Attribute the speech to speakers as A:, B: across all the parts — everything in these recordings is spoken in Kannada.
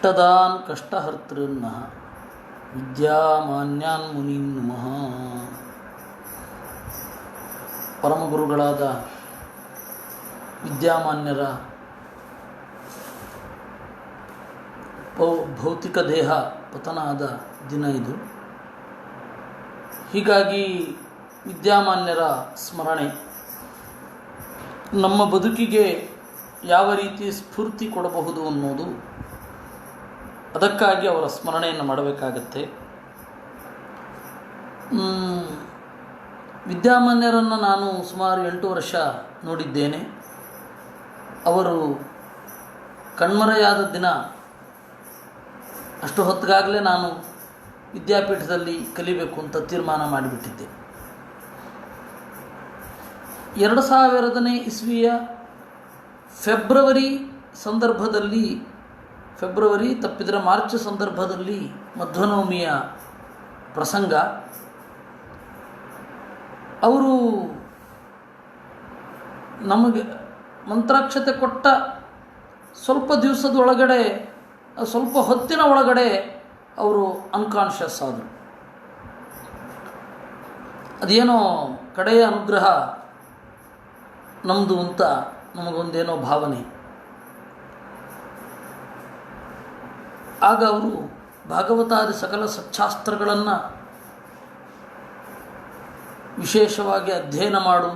A: ಇಷ್ಟದಾನ್ ಕಷ್ಟಹರ್ತೃನ್ನಃ ವಿದ್ಯಾಮಾನ್ಯಾನ್ ಮುನೀನ್ ನಮಃ. ಪರಮಗುರುಗಳಾದ ವಿದ್ಯಾಮಾನ್ಯರ ಭೌತಿಕ ದೇಹ ಪತನ ಆದ ದಿನ ಇದು. ಹೀಗಾಗಿ ವಿದ್ಯಾಮಾನ್ಯರ ಸ್ಮರಣೆ ನಮ್ಮ ಬದುಕಿಗೆ ಯಾವ ರೀತಿ ಸ್ಫೂರ್ತಿ ಕೊಡಬಹುದು ಅನ್ನೋದು, ಅದಕ್ಕಾಗಿ ಅವರ ಸ್ಮರಣೆಯನ್ನು ಮಾಡಬೇಕಾಗತ್ತೆ. ವಿದ್ಯಾಮಾನ್ಯರನ್ನು ನಾನು ಸುಮಾರು 8 ವರ್ಷ ನೋಡಿದ್ದೇನೆ. ಅವರು ಕಣ್ಮರೆಯಾದ ದಿನ ಅಷ್ಟು ಹೊತ್ತಿಗಾಗಲೇ ನಾನು ವಿದ್ಯಾಪೀಠದಲ್ಲಿ ಕಲಿಬೇಕು ಅಂತ ತೀರ್ಮಾನ ಮಾಡಿಬಿಟ್ಟಿದ್ದೆ. 2000ನೇ ಇಸ್ವಿಯ ಫೆಬ್ರವರಿ ಸಂದರ್ಭದಲ್ಲಿ, ಫೆಬ್ರವರಿ ತಪ್ಪಿದರೆ ಮಾರ್ಚ್ ಸಂದರ್ಭದಲ್ಲಿ ಮಧ್ವನವಮಿಯ ಪ್ರಸಂಗ. ಅವರು ನಮಗೆ ಮಂತ್ರಾಕ್ಷತೆ ಕೊಟ್ಟ ಸ್ವಲ್ಪ ದಿವಸದೊಳಗಡೆ, ಸ್ವಲ್ಪ ಹೊತ್ತಿನ ಒಳಗಡೆ ಅವರು ಅನ್ಕಾನ್ಷಿಯಸ್ ಆದರು. ಅದೇನೋ ಕಡೆಯ ಅನುಗ್ರಹ ನಮ್ಮದು ಅಂತ ನಮಗೊಂದೇನೋ ಭಾವನೆ. ಆಗ ಅವರು ಭಾಗವತಾದಿ ಸಕಲ ಸಚ್ಚಾಸ್ತ್ರಗಳನ್ನು ವಿಶೇಷವಾಗಿ ಅಧ್ಯಯನ ಮಾಡು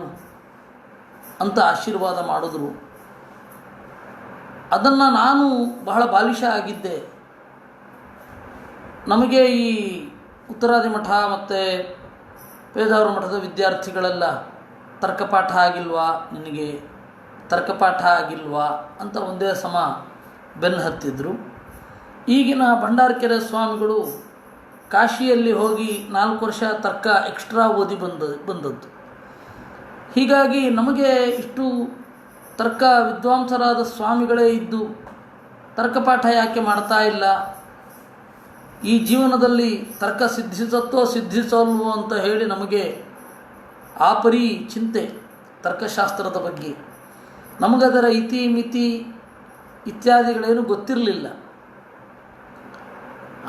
A: ಅಂತ ಆಶೀರ್ವಾದ ಮಾಡಿದ್ರು. ಅದನ್ನು ನಾನು ಬಹಳ ಬಾಲಿಶ ಆಗಿದ್ದೆ. ನಮಗೆ ಈ ಉತ್ತರಾದಿ ಮಠ ಮತ್ತು ಪೇಜಾವರ ಮಠದ ವಿದ್ಯಾರ್ಥಿಗಳೆಲ್ಲ ತರ್ಕಪಾಠ ಆಗಿಲ್ವಾ, ನಿನಗೆ ತರ್ಕಪಾಠ ಆಗಿಲ್ವಾ ಅಂತ ಒಂದೇ ಸಮ ಬೆನ್ನು ಹತ್ತಿದ್ರು. ಈಗಿನ ಭಂಡಾರಕೆರೆ ಸ್ವಾಮಿಗಳು ಕಾಶಿಯಲ್ಲಿ ಹೋಗಿ 4 ವರ್ಷ ತರ್ಕ ಎಕ್ಸ್ಟ್ರಾ ಓದಿ ಬಂದದ್ದು. ಹೀಗಾಗಿ ನಮಗೆ ಇಷ್ಟು ತರ್ಕ ವಿದ್ವಾಂಸರಾದ ಸ್ವಾಮಿಗಳೇ ಇದ್ದು ತರ್ಕಪಾಠ ಯಾಕೆ ಮಾಡ್ತಾ ಇಲ್ಲ, ಈ ಜೀವನದಲ್ಲಿ ತರ್ಕ ಸಿದ್ಧಿಸತ್ತೋ ಸಿದ್ಧಿಸಲ್ವೋ ಅಂತ ಹೇಳಿ ನಮಗೆ ಆ ಪರಿ ಚಿಂತೆ ತರ್ಕಶಾಸ್ತ್ರದ ಬಗ್ಗೆ. ನಮಗದರ ಇತಿ ಮಿತಿ ಇತ್ಯಾದಿಗಳೇನು ಗೊತ್ತಿರಲಿಲ್ಲ.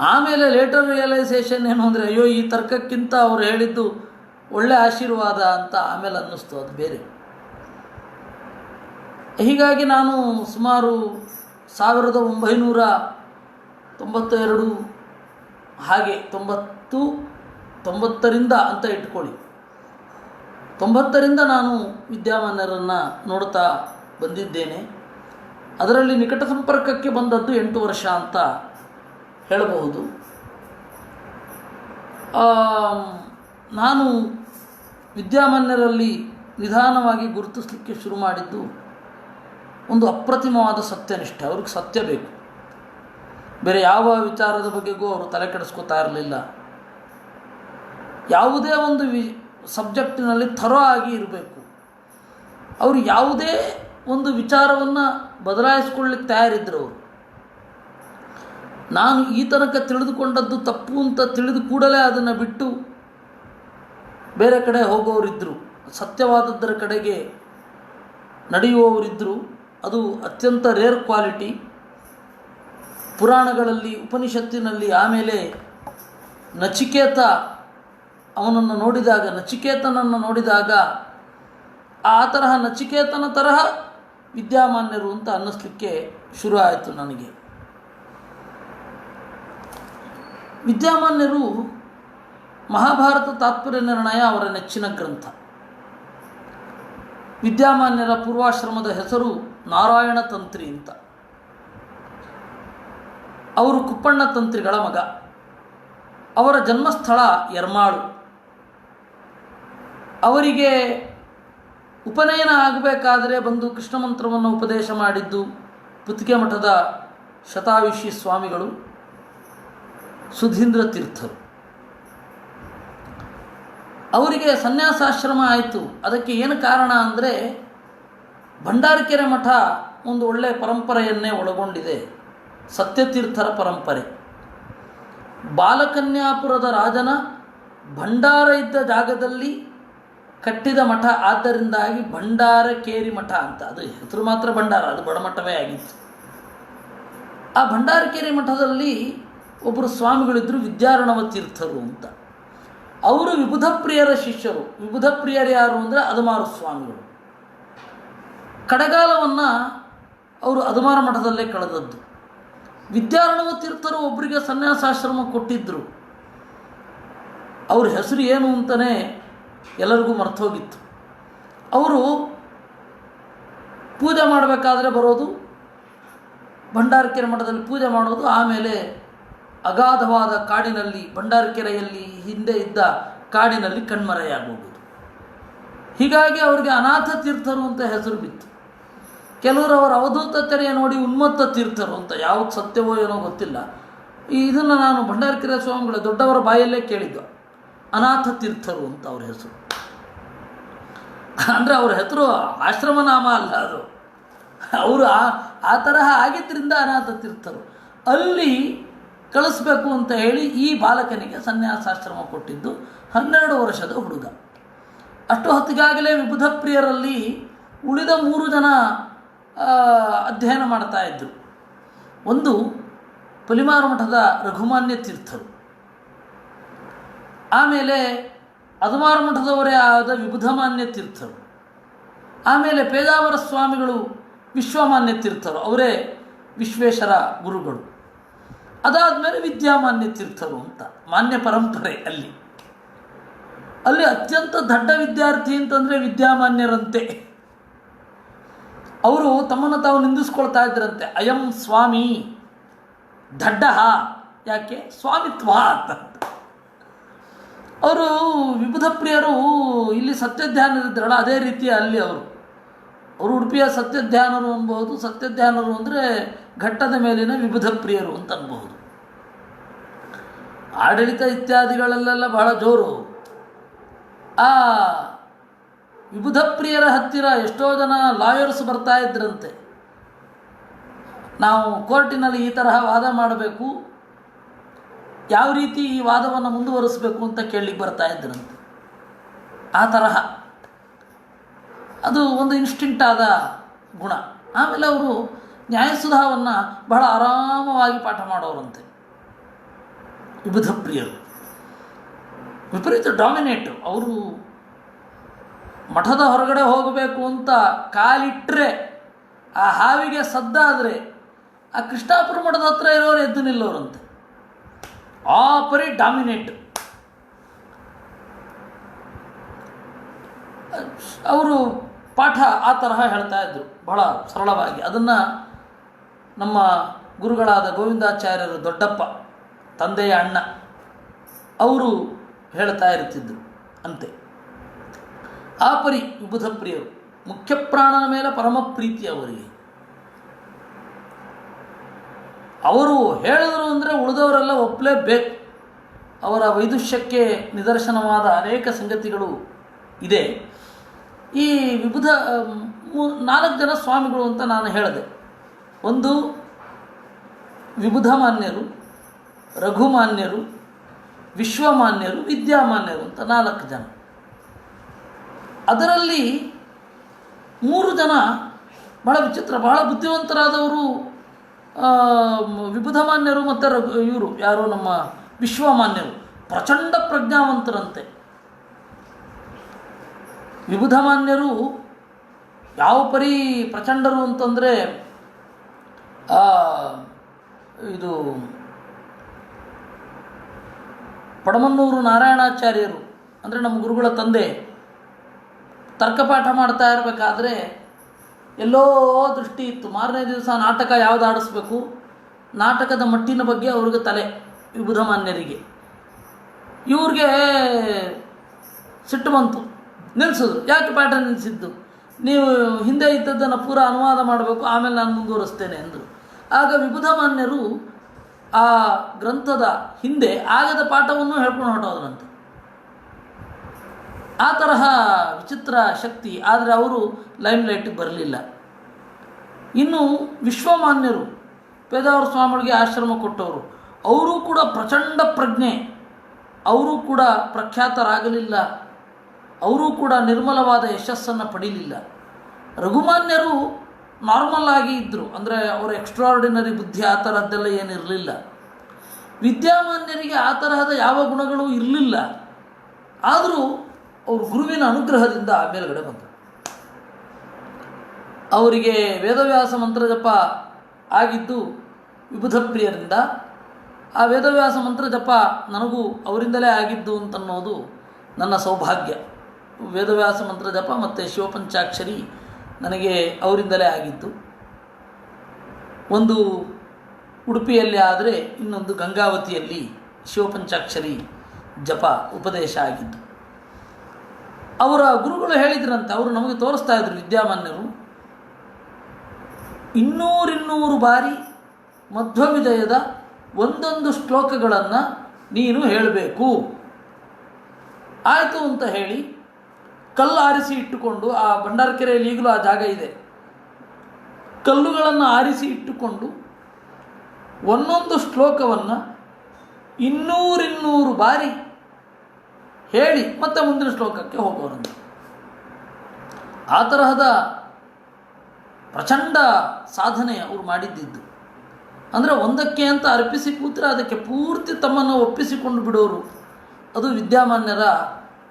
A: ಆಮೇಲೆ ಲೇಟರ್ ರಿಯಲೈಸೇಷನ್ ಏನು ಅಂದರೆ, ಅಯ್ಯೋ ಈ ತರ್ಕಕ್ಕಿಂತ ಅವರು ಹೇಳಿದ್ದು ಒಳ್ಳೆ ಆಶೀರ್ವಾದ ಅಂತ ಆಮೇಲೆ ಅನ್ನಿಸ್ತು, ಅದು ಬೇರೆ. ಹೀಗಾಗಿ ನಾನು ಸುಮಾರು 1992 ಹಾಗೆ 90ರಿಂದ ಅಂತ ಇಟ್ಕೊಳ್ಳಿ, 90ರಿಂದ ನಾನು ವಿದ್ಯಾಮಾನ್ಯರನ್ನು ನೋಡ್ತಾ ಬಂದಿದ್ದೇನೆ. ಅದರಲ್ಲಿ ನಿಕಟ ಸಂಪರ್ಕಕ್ಕೆ ಬಂದದ್ದು 8 ವರ್ಷ ಅಂತ ಹೇಳಬಹುದು. ನಾನು ವಿದ್ಯಾಮಾನ್ಯರಲ್ಲಿ ನಿಧಾನವಾಗಿ ಗುರುತಿಸಲಿಕ್ಕೆ ಶುರು ಮಾಡಿದ್ದು ಒಂದು ಅಪ್ರತಿಮವಾದ ಸತ್ಯನಿಷ್ಠೆ. ಅವ್ರಿಗೆ ಸತ್ಯ ಬೇಕು, ಬೇರೆ ಯಾವ ವಿಚಾರದ ಬಗ್ಗೆಗೂ ಅವರು ತಲೆ ಕೆಡಿಸ್ಕೋತಾ ಇರಲಿಲ್ಲ. ಯಾವುದೇ ಒಂದು ಸಬ್ಜೆಕ್ಟಿನಲ್ಲಿ ಥರೋ ಆಗಿ ಇರಬೇಕು. ಅವರು ಯಾವುದೇ ಒಂದು ವಿಚಾರವನ್ನು ಬದಲಾಯಿಸ್ಕೊಳ್ಳಿಕ್ಕೆ ತಯಾರಿದ್ದರು. ಅವರು ನಾನು ಈ ತನಕ ತಿಳಿದುಕೊಂಡದ್ದು ತಪ್ಪು ಅಂತ ತಿಳಿದು ಕೂಡಲೇ ಅದನ್ನು ಬಿಟ್ಟು ಬೇರೆ ಕಡೆ ಹೋಗೋರಿದ್ದರು, ಸತ್ಯವಾದದ್ದರ ಕಡೆಗೆ ನಡೆಯುವವರಿದ್ದರು. ಅದು ಅತ್ಯಂತ ರೇರ್ ಕ್ವಾಲಿಟಿ. ಪುರಾಣಗಳಲ್ಲಿ, ಉಪನಿಷತ್ತಿನಲ್ಲಿ, ಆಮೇಲೆ ನಚಿಕೇತನನ್ನು ನೋಡಿದಾಗ ಆ ತರಹ ನಚಿಕೇತನ ತರಹ ವಿದ್ಯಾಮಾನ್ಯರು ಅಂತ ಅನ್ನಿಸ್ಲಿಕ್ಕೆ ಶುರು ಆಯಿತು ನನಗೆ. ವಿದ್ಯಾಮಾನ್ಯರು ಮಹಾಭಾರತ ತಾತ್ಪರ್ಯ ನಿರ್ಣಯ ಅವರ ನೆಚ್ಚಿನ ಗ್ರಂಥ. ವಿದ್ಯಾಮಾನ್ಯರ ಪೂರ್ವಾಶ್ರಮದ ಹೆಸರು ನಾರಾಯಣ ತಂತ್ರಿ ಅಂತ. ಅವರು ಕುಪ್ಪಣ್ಣ ತಂತ್ರಿಗಳ ಮಗ. ಅವರ ಜನ್ಮಸ್ಥಳ ಯರ್ಮಾಳು. ಅವರಿಗೆ ಉಪನಯನ ಆಗಬೇಕಾದರೆ ಬಂದು ಕೃಷ್ಣ ಮಂತ್ರವನ್ನು ಉಪದೇಶ ಮಾಡಿದ್ದು ಪುತ್ತಿಗೆ ಮಠದ ಶತಾಯುಷಿ ಸ್ವಾಮಿಗಳು ಸುಧೀಂದ್ರ ತೀರ್ಥರು. ಅವರಿಗೆ ಸನ್ಯಾಸಾಶ್ರಮ ಆಯಿತು. ಅದಕ್ಕೆ ಏನು ಕಾರಣ ಅಂದರೆ, ಭಂಡಾರಕೆರೆ ಮಠ ಒಂದು ಒಳ್ಳೆಯ ಪರಂಪರೆಯನ್ನೇ ಒಳಗೊಂಡಿದೆ, ಸತ್ಯತೀರ್ಥರ ಪರಂಪರೆ. ಬಾಲಕನ್ಯಾಪುರದ ರಾಜನ ಭಂಡಾರ ಇದ್ದ ಜಾಗದಲ್ಲಿ ಕಟ್ಟಿದ ಮಠ, ಆದ್ದರಿಂದಾಗಿ ಭಂಡಾರಕೇರಿ ಮಠ ಅಂತ. ಅದು ಹೆಸರು ಮಾತ್ರ ಭಂಡಾರ, ಅದು ಬಡಮಠವೇ ಆಗಿತ್ತು. ಆ ಭಂಡಾರಕೆರೆ ಮಠದಲ್ಲಿ ಒಬ್ಬರು ಸ್ವಾಮಿಗಳಿದ್ದರು, ವಿದ್ಯಾರಣವ ತೀರ್ಥರು ಅಂತ. ಅವರು ವಿಬುಧಪ್ರಿಯರ ಶಿಷ್ಯರು. ವಿಬುಧಪ್ರಿಯರು ಯಾರು ಅಂದರೆ ಅದಮಾರು ಸ್ವಾಮಿಗಳು. ಕಡೆಗಾಲವನ್ನು ಅವರು ಅದಮಾರ ಮಠದಲ್ಲೇ ಕಳೆದದ್ದು. ವಿದ್ಯಾರಣವ ತೀರ್ಥರು ಒಬ್ಬರಿಗೆ ಸನ್ಯಾಸಾಶ್ರಮ ಕೊಟ್ಟಿದ್ದರು. ಅವ್ರ ಹೆಸರು ಏನು ಅಂತಲೇ ಎಲ್ಲರಿಗೂ ಮರ್ತೋಗಿತ್ತು. ಅವರು ಪೂಜೆ ಮಾಡಬೇಕಾದ್ರೆ ಬರೋದು, ಭಂಡಾರಕೆರೆ ಮಠದಲ್ಲಿ ಪೂಜೆ ಮಾಡೋದು, ಆಮೇಲೆ ಅಗಾಧವಾದ ಕಾಡಿನಲ್ಲಿ, ಭಂಡಾರಕೆರೆಯಲ್ಲಿ ಹಿಂದೆ ಇದ್ದ ಕಾಡಿನಲ್ಲಿ ಕಣ್ಮರೆಯಾಗೋದು. ಹೀಗಾಗಿ ಅವರಿಗೆ ಅನಾಥ ತೀರ್ಥರು ಅಂತ ಹೆಸರು ಬಿತ್ತು. ಕೆಲವರು ಅವರ ಅವಧೂತ ತೆರೆಯ ನೋಡಿ ಉನ್ಮತ್ತ ತೀರ್ಥರು ಅಂತ, ಯಾವುದು ಸತ್ಯವೋ ಏನೋ ಗೊತ್ತಿಲ್ಲ. ಇದನ್ನು ನಾನು ಭಂಡಾರಕೆರೆ ಸ್ವಾಮಿಗಳ ದೊಡ್ಡವರ ಬಾಯಲ್ಲೇ ಕೇಳಿದ್ದು. ಅನಾಥ ತೀರ್ಥರು ಅಂತ ಅವ್ರ ಹೆಸರು. ಅಂದರೆ ಅವ್ರ ಹೆಸರು ಆಶ್ರಮನಾಮ ಅಲ್ಲ, ಅದು ಅವರು ಆ ತರಹ ಆಗಿದ್ದರಿಂದ ಅನಾಥ ತೀರ್ಥರು. ಅಲ್ಲಿ ಕಳಿಸ್ಬೇಕು ಅಂತ ಹೇಳಿ ಈ ಬಾಲಕನಿಗೆ ಸನ್ಯಾಸಾಶ್ರಮ ಕೊಟ್ಟಿದ್ದು 12 ವರ್ಷದ ಹುಡುಗ. ಅಷ್ಟು ಹೊತ್ತಿಗಾಗಲೇ ವಿಬುಧಪ್ರಿಯರಲ್ಲಿ ಉಳಿದ 3 ಜನ ಅಧ್ಯಯನ ಮಾಡ್ತಾ ಇದ್ದರು. ಒಂದು ಪಲಿಮಾರ ಮಠದ ರಘುಮಾನ್ಯ ತೀರ್ಥರು, ಆಮೇಲೆ ಅದಮಾರ ಮಠದವರೇ ಆದ ವಿಬುಧಮಾನ್ಯ ತೀರ್ಥರು, ಆಮೇಲೆ ಪೇಜಾವರ ಸ್ವಾಮಿಗಳು ವಿಶ್ವಮಾನ್ಯ ತೀರ್ಥರು, ಅವರೇ ವಿಶ್ವೇಶ್ವರ ಗುರುಗಳು. ಅದಾದಮೇಲೆ ವಿದ್ಯಾಮಾನ್ಯ ತೀರ್ಥರು ಅಂತ ಮಾನ್ಯ ಪರಂಪರೆ. ಅಲ್ಲಿ ಅತ್ಯಂತ ದಡ್ಡ ವಿದ್ಯಾರ್ಥಿ ಅಂತಂದರೆ ವಿದ್ಯಾಮಾನ್ಯರಂತೆ. ಅವರು ತಮ್ಮನ್ನು ತಾವು ನಿಂದಿಸ್ಕೊಳ್ತಾ ಇದ್ರಂತೆ. ಅಯಂ ಸ್ವಾಮಿ ದಡ್ಡ, ಯಾಕೆ ಸ್ವಾಮಿತ್ವ ಅಂತ. ಅವರು ವಿಬುಧಪ್ರಿಯರು ಇಲ್ಲಿ ಸತ್ಯಧ್ಯಾನರಿದ್ರಲ್ಲ, ಅದೇ ರೀತಿ ಅಲ್ಲಿ ಅವರು ಉಡುಪಿಯ ಸತ್ಯಧ್ಯಾನರು ಅನ್ಬಹುದು. ಸತ್ಯಧ್ಯಾನರು ಅಂದರೆ ಘಟ್ಟದ ಮೇಲಿನ ವಿಬುಧಪ್ರಿಯರು ಅಂತ ಅನ್ಬಹುದು. ಆಡಳಿತ ಇತ್ಯಾದಿಗಳಲ್ಲೆಲ್ಲ ಬಹಳ ಜೋರು. ಆ ವಿಬುಧಪ್ರಿಯರ ಹತ್ತಿರ ಎಷ್ಟೋ ಜನ ಲಾಯರ್ಸ್ ಬರ್ತಾ ಇದ್ರಂತೆ. ನಾವು ಕೋರ್ಟಿನಲ್ಲಿ ಈ ತರಹ ವಾದ ಮಾಡಬೇಕು, ಯಾವ ರೀತಿ ಈ ವಾದವನ್ನು ಮುಂದುವರಿಸಬೇಕು ಅಂತ ಕೇಳಲಿಕ್ಕೆ ಬರ್ತಾ ಇದ್ರಂತೆ. ಆ ತರಹ ಅದು ಒಂದು ಇನ್ಸ್ಟಿಂಕ್ಟ್ ಆದ ಗುಣ. ಆಮೇಲೆ ಅವರು ನ್ಯಾಯಸುಧಾವನ್ನು ಬಹಳ ಆರಾಮವಾಗಿ ಪಾಠ ಮಾಡೋರಂತೆ ವಿಬುಧಪ್ರಿಯರು. ವಿಪರೀತ ಡಾಮಿನೇಟು. ಅವರು ಮಠದ ಹೊರಗಡೆ ಹೋಗಬೇಕು ಅಂತ ಕಾಲಿಟ್ಟರೆ ಆ ಹಾವಿಗೆ ಸದ್ದಾದರೆ ಆ ಕೃಷ್ಣಾಪುರ ಮಠದ ಹತ್ರ ಇರೋರು ಎದ್ದು ನಿಲ್ಲೋರಂತೆ. ಆ ಪರಿ ಡಾಮಿನೇಟ್. ಅವರು ಪಾಠ ಆ ತರಹ ಹೇಳ್ತಾ ಇದ್ದರು, ಬಹಳ ಸರಳವಾಗಿ. ಅದನ್ನು ನಮ್ಮ ಗುರುಗಳಾದ ಗೋವಿಂದಾಚಾರ್ಯರು, ದೊಡ್ಡಪ್ಪ ತಂದೆಯ ಅಣ್ಣ, ಅವರು ಹೇಳ್ತಾ ಇರ್ತಿದ್ದರು ಅಂತೆ. ಆ ಪರಿ ವಿಬುಧಪ್ರಿಯರು. ಮುಖ್ಯ ಪ್ರಾಣನ ಮೇಲೆ ಪರಮ ಪ್ರೀತಿ ಅವರಿಗೆ. ಅವರು ಹೇಳಿದರು ಅಂದರೆ ಉಳಿದವರೆಲ್ಲ ಒಪ್ಪಲೇಬೇಕು. ಅವರ ವೈದುಷ್ಯಕ್ಕೆ ನಿದರ್ಶನವಾದ ಅನೇಕ ಸಂಗತಿಗಳು ಇದೆ. ಈ ವಿಬುಧ 4 ಜನ ಸ್ವಾಮಿಗಳು ಅಂತ ನಾನು ಹೇಳಿದೆ. ಒಂದು ವಿಬುಧಮಾನ್ಯರು, ರಘುಮಾನ್ಯರು, ವಿಶ್ವಮಾನ್ಯರು, ವಿದ್ಯಾಮಾನ್ಯರು ಅಂತ 4 ಜನ. ಅದರಲ್ಲಿ 3 ಜನ ಬಹಳ ವಿಚಿತ್ರ, ಬಹಳ ಬುದ್ಧಿವಂತರಾದವರು. ವಿಬುಧಮಾನ್ಯರು ಮತ್ತು ಇವರು ಯಾರು ನಮ್ಮ ವಿಶ್ವಮಾನ್ಯರು ಪ್ರಚಂಡ ಪ್ರಜ್ಞಾವಂತರಂತೆ. ವಿಬುಧಮಾನ್ಯರು ಯಾವ ಪರಿ ಪ್ರಚಂಡರು ಅಂತಂದರೆ, ಇದು ಪಡಮನ್ನೂರು ನಾರಾಯಣಾಚಾರ್ಯರು ಅಂದರೆ ನಮ್ಮ ಗುರುಗಳ ತಂದೆ ತರ್ಕಪಾಠ ಮಾಡ್ತಾ ಇರಬೇಕಾದ್ರೆ ಎಲ್ಲೋ ದೃಷ್ಟಿ ಇತ್ತು. ಮಾರನೇ ದಿವಸ ನಾಟಕ ಯಾವುದು ಆಡಿಸ್ಬೇಕು, ನಾಟಕದ ಮಟ್ಟಿನ ಬಗ್ಗೆ ಅವ್ರಿಗೆ ತಲೆ. ವಿಬುಧಮಾನ್ಯರಿಗೆ ಇವ್ರಿಗೆ ಸಿಟ್ಟು ಬಂತು, ನಿಲ್ಲಿಸಿದ್ರು. ಯಾಕೆ ಪಾಠ ನಿಲ್ಲಿಸಿದ್ದು? ನೀವು ಹಿಂದೆ ಇದ್ದದ್ದನ್ನು ಪೂರ ಅನುವಾದ ಮಾಡಬೇಕು, ಆಮೇಲೆ ನಾನು ಮುಂದುವರಿಸ್ತೇನೆ ಅಂದರು. ಆಗ ವಿಬುಧಮಾನ್ಯರು ಆ ಗ್ರಂಥದ ಹಿಂದೆ ಆಗದ ಪಾಠವನ್ನು ಹೇಳ್ಕೊಂಡು ಹೊರಟೋದ್ರಂತೆ. ಆ ತರಹ ವಿಚಿತ್ರ ಶಕ್ತಿ. ಆದರೆ ಅವರು ಲೈಮ್ಲೈಟಿಗೆ ಬರಲಿಲ್ಲ. ಇನ್ನು ವಿಶ್ವಮಾನ್ಯರು ಪೇಜಾವರ ಸ್ವಾಮಿಗಳಿಗೆ ಆಶ್ರಮ ಕೊಟ್ಟವರು, ಅವರು ಕೂಡ ಪ್ರಚಂಡ ಪ್ರಜ್ಞೆ. ಅವರು ಕೂಡ ಪ್ರಖ್ಯಾತರಾಗಲಿಲ್ಲ. ಅವರು ಕೂಡ ನಿರ್ಮಲವಾದ ಯಶಸ್ಸನ್ನು ಪಡೀಲಿಲ್ಲ. ರಘುಮಾನ್ಯರು ನಾರ್ಮಲ್ ಆಗಿ ಇದ್ದರು, ಅಂದರೆ ಅವರ ಎಕ್ಸ್ಟ್ರಾರ್ಡಿನರಿ ಬುದ್ಧಿ ಆ ಥರದ್ದೆಲ್ಲ ಏನಿರಲಿಲ್ಲ. ವಿದ್ಯಾಮಾನ್ಯರಿಗೆ ಆ ತರಹದ ಯಾವ ಗುಣಗಳು ಇರಲಿಲ್ಲ. ಆದರೂ ಅವರು ಗುರುವಿನ ಅನುಗ್ರಹದಿಂದ ಮೇಲ್ಗಡೆ ಬಂದರು. ಅವರಿಗೆ ವೇದವ್ಯಾಸ ಮಂತ್ರ ಜಪ ಆಗಿದ್ದು ವಿಬುಧ ಪ್ರಿಯರಿಂದ. ಆ ವೇದವ್ಯಾಸ ಮಂತ್ರ ಜಪ ನನಗೂ ಅವರಿಂದಲೇ ಆಗಿದ್ದು ಅಂತನ್ನೋದು ನನ್ನ ಸೌಭಾಗ್ಯ. ವೇದವ್ಯಾಸ ಮಂತ್ರ ಜಪ ಮತ್ತು ಶಿವಪಂಚಾಕ್ಷರಿ ನನಗೆ ಅವರಿಂದಲೇ ಆಗಿದ್ದು. ಒಂದು ಉಡುಪಿಯಲ್ಲಿ ಆದರೆ ಇನ್ನೊಂದು ಗಂಗಾವತಿಯಲ್ಲಿ ಶಿವಪಂಚಾಕ್ಷರಿ ಜಪ ಉಪದೇಶ ಆಗಿದ್ದು. ಅವರ ಗುರುಗಳು ಹೇಳಿದ್ರಂತೆ, ಅವರು ನಮಗೆ ತೋರಿಸ್ತಾ ಇದ್ರು ವಿದ್ಯಾಮಾನ್ಯರು, 200 ಬಾರಿ ಮಧ್ವವಿಜಯದ ಒಂದೊಂದು ಶ್ಲೋಕಗಳನ್ನು ನೀನು ಹೇಳಬೇಕು. ಆಯಿತು ಅಂತ ಹೇಳಿ ಕಲ್ಲು ಆರಿಸಿ ಇಟ್ಟುಕೊಂಡು, ಆ ಭಂಡಾರಕೆರೆಯಲ್ಲಿ ಈಗಲೂ ಆ ಜಾಗ ಇದೆ, ಕಲ್ಲುಗಳನ್ನು ಆರಿಸಿ ಇಟ್ಟುಕೊಂಡು ಒಂದೊಂದು ಶ್ಲೋಕವನ್ನು 200 ಬಾರಿ ಹೇಳಿ ಮತ್ತೆ ಮುಂದಿನ ಶ್ಲೋಕಕ್ಕೆ ಹೋಗೋರಂತೆ. ಆ ತರಹದ ಪ್ರಚಂಡ ಸಾಧನೆ ಅವರು ಮಾಡಿದ್ದಿದ್ದು. ಅಂದರೆ ಒಂದಕ್ಕೆ ಅಂತ ಅರ್ಪಿಸಿ ಕೂತ್ರೆ ಅದಕ್ಕೆ ಪೂರ್ತಿ ತಮ್ಮನ್ನು ಒಪ್ಪಿಸಿಕೊಂಡು ಬಿಡೋರು. ಅದು ವಿದ್ಯಾಮಾನ್ಯರ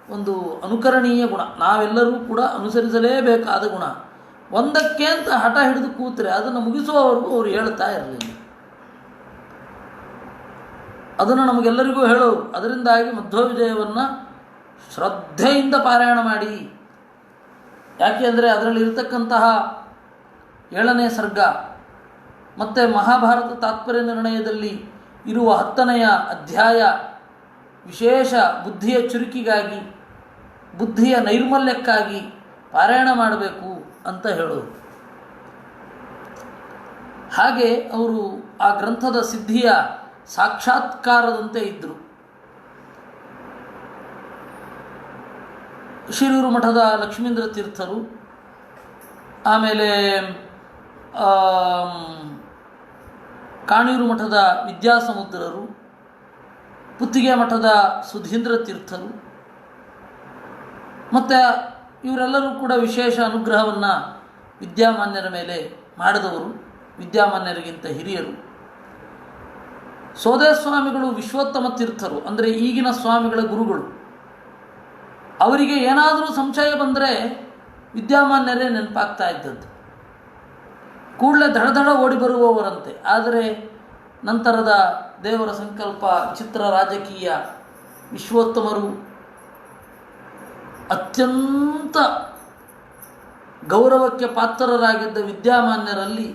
A: ಒಂದು ಅನುಕರಣೀಯ ಗುಣ, ನಾವೆಲ್ಲರೂ ಕೂಡ ಅನುಸರಿಸಲೇಬೇಕಾದ ಗುಣ. ಒಂದಕ್ಕೆ ಅಂತ ಹಠ ಹಿಡಿದು ಕೂತ್ರೆ ಅದನ್ನು ಮುಗಿಸುವವರೆಗೂ ಅವರು ಹೇಳ್ತಾ ಇರಲಿಲ್ಲ. ಅದನ್ನು ನಮಗೆಲ್ಲರಿಗೂ ಹೇಳೋರು. ಅದರಿಂದಾಗಿ ಮಧ್ವವಿಜಯವನ್ನು ಶ್ರದ್ಧೆಯಿಂದ ಪಾರಾಯಣ ಮಾಡಿ. ಯಾಕೆ ಅಂದರೆ ಅದರಲ್ಲಿರ್ತಕ್ಕಂತಹ 7ನೇ ಸರ್ಗ ಮತ್ತು ಮಹಾಭಾರತ ತಾತ್ಪರ್ಯ ನಿರ್ಣಯದಲ್ಲಿ ಇರುವ 10ನೆಯ ಅಧ್ಯಾಯ ವಿಶೇಷ ಬುದ್ಧಿಯ ಚುರುಕಿಗಾಗಿ, ಬುದ್ಧಿಯ ನೈರ್ಮಲ್ಯಕ್ಕಾಗಿ ಪಾರಾಯಣ ಮಾಡಬೇಕು ಅಂತ ಹೇಳೋರು. ಹಾಗೆ ಅವರು ಆ ಗ್ರಂಥದ ಸಿದ್ಧಿಯ ಸಾಕ್ಷಾತ್ಕಾರದಂತೆ ಇದ್ದರು. ಶಿರೂರು ಮಠದ ಲಕ್ಷ್ಮೀಂದ್ರ ತೀರ್ಥರು, ಆಮೇಲೆ ಕಾಣೂರು ಮಠದ ವಿದ್ಯಾಸಮುದ್ರರು, ಪುತ್ತಿಗೆ ಮಠದ ಸುಧೀಂದ್ರ ತೀರ್ಥರು, ಮತ್ತು ಇವರೆಲ್ಲರೂ ಕೂಡ ವಿಶೇಷ ಅನುಗ್ರಹವನ್ನು ವಿದ್ಯಾಮಾನ್ಯರ ಮೇಲೆ ಮಾಡಿದವರು, ವಿದ್ಯಾಮಾನ್ಯರಿಗಿಂತ ಹಿರಿಯರು. ಸೋದೆ ಸ್ವಾಮಿಗಳು ವಿಶ್ವೋತ್ತಮ ತೀರ್ಥರು, ಅಂದರೆ ಈಗಿನ ಸ್ವಾಮಿಗಳ ಗುರುಗಳು. ಅವರಿಗೆ ಏನಾದರೂ ಸಂಶಯ ಬಂದರೆ ವಿದ್ಯಾಮಾನ್ಯರೇ ನೆನಪಾಗ್ತಾ ಇದ್ದದ್ದು. ಕೂಡಲೇ ದಡ ಓಡಿ ಬರುವವರಂತೆ. ಆದರೆ ನಂತರದ ದೇವರ ಸಂಕಲ್ಪ, ಚಿತ್ರ ರಾಜಕೀಯ, ವಿಶ್ವೋತ್ತಮರು ಅತ್ಯಂತ ಗೌರವಕ್ಕೆ ಪಾತ್ರರಾಗಿದ್ದ ವಿದ್ಯಾಮಾನ್ಯರಲ್ಲಿ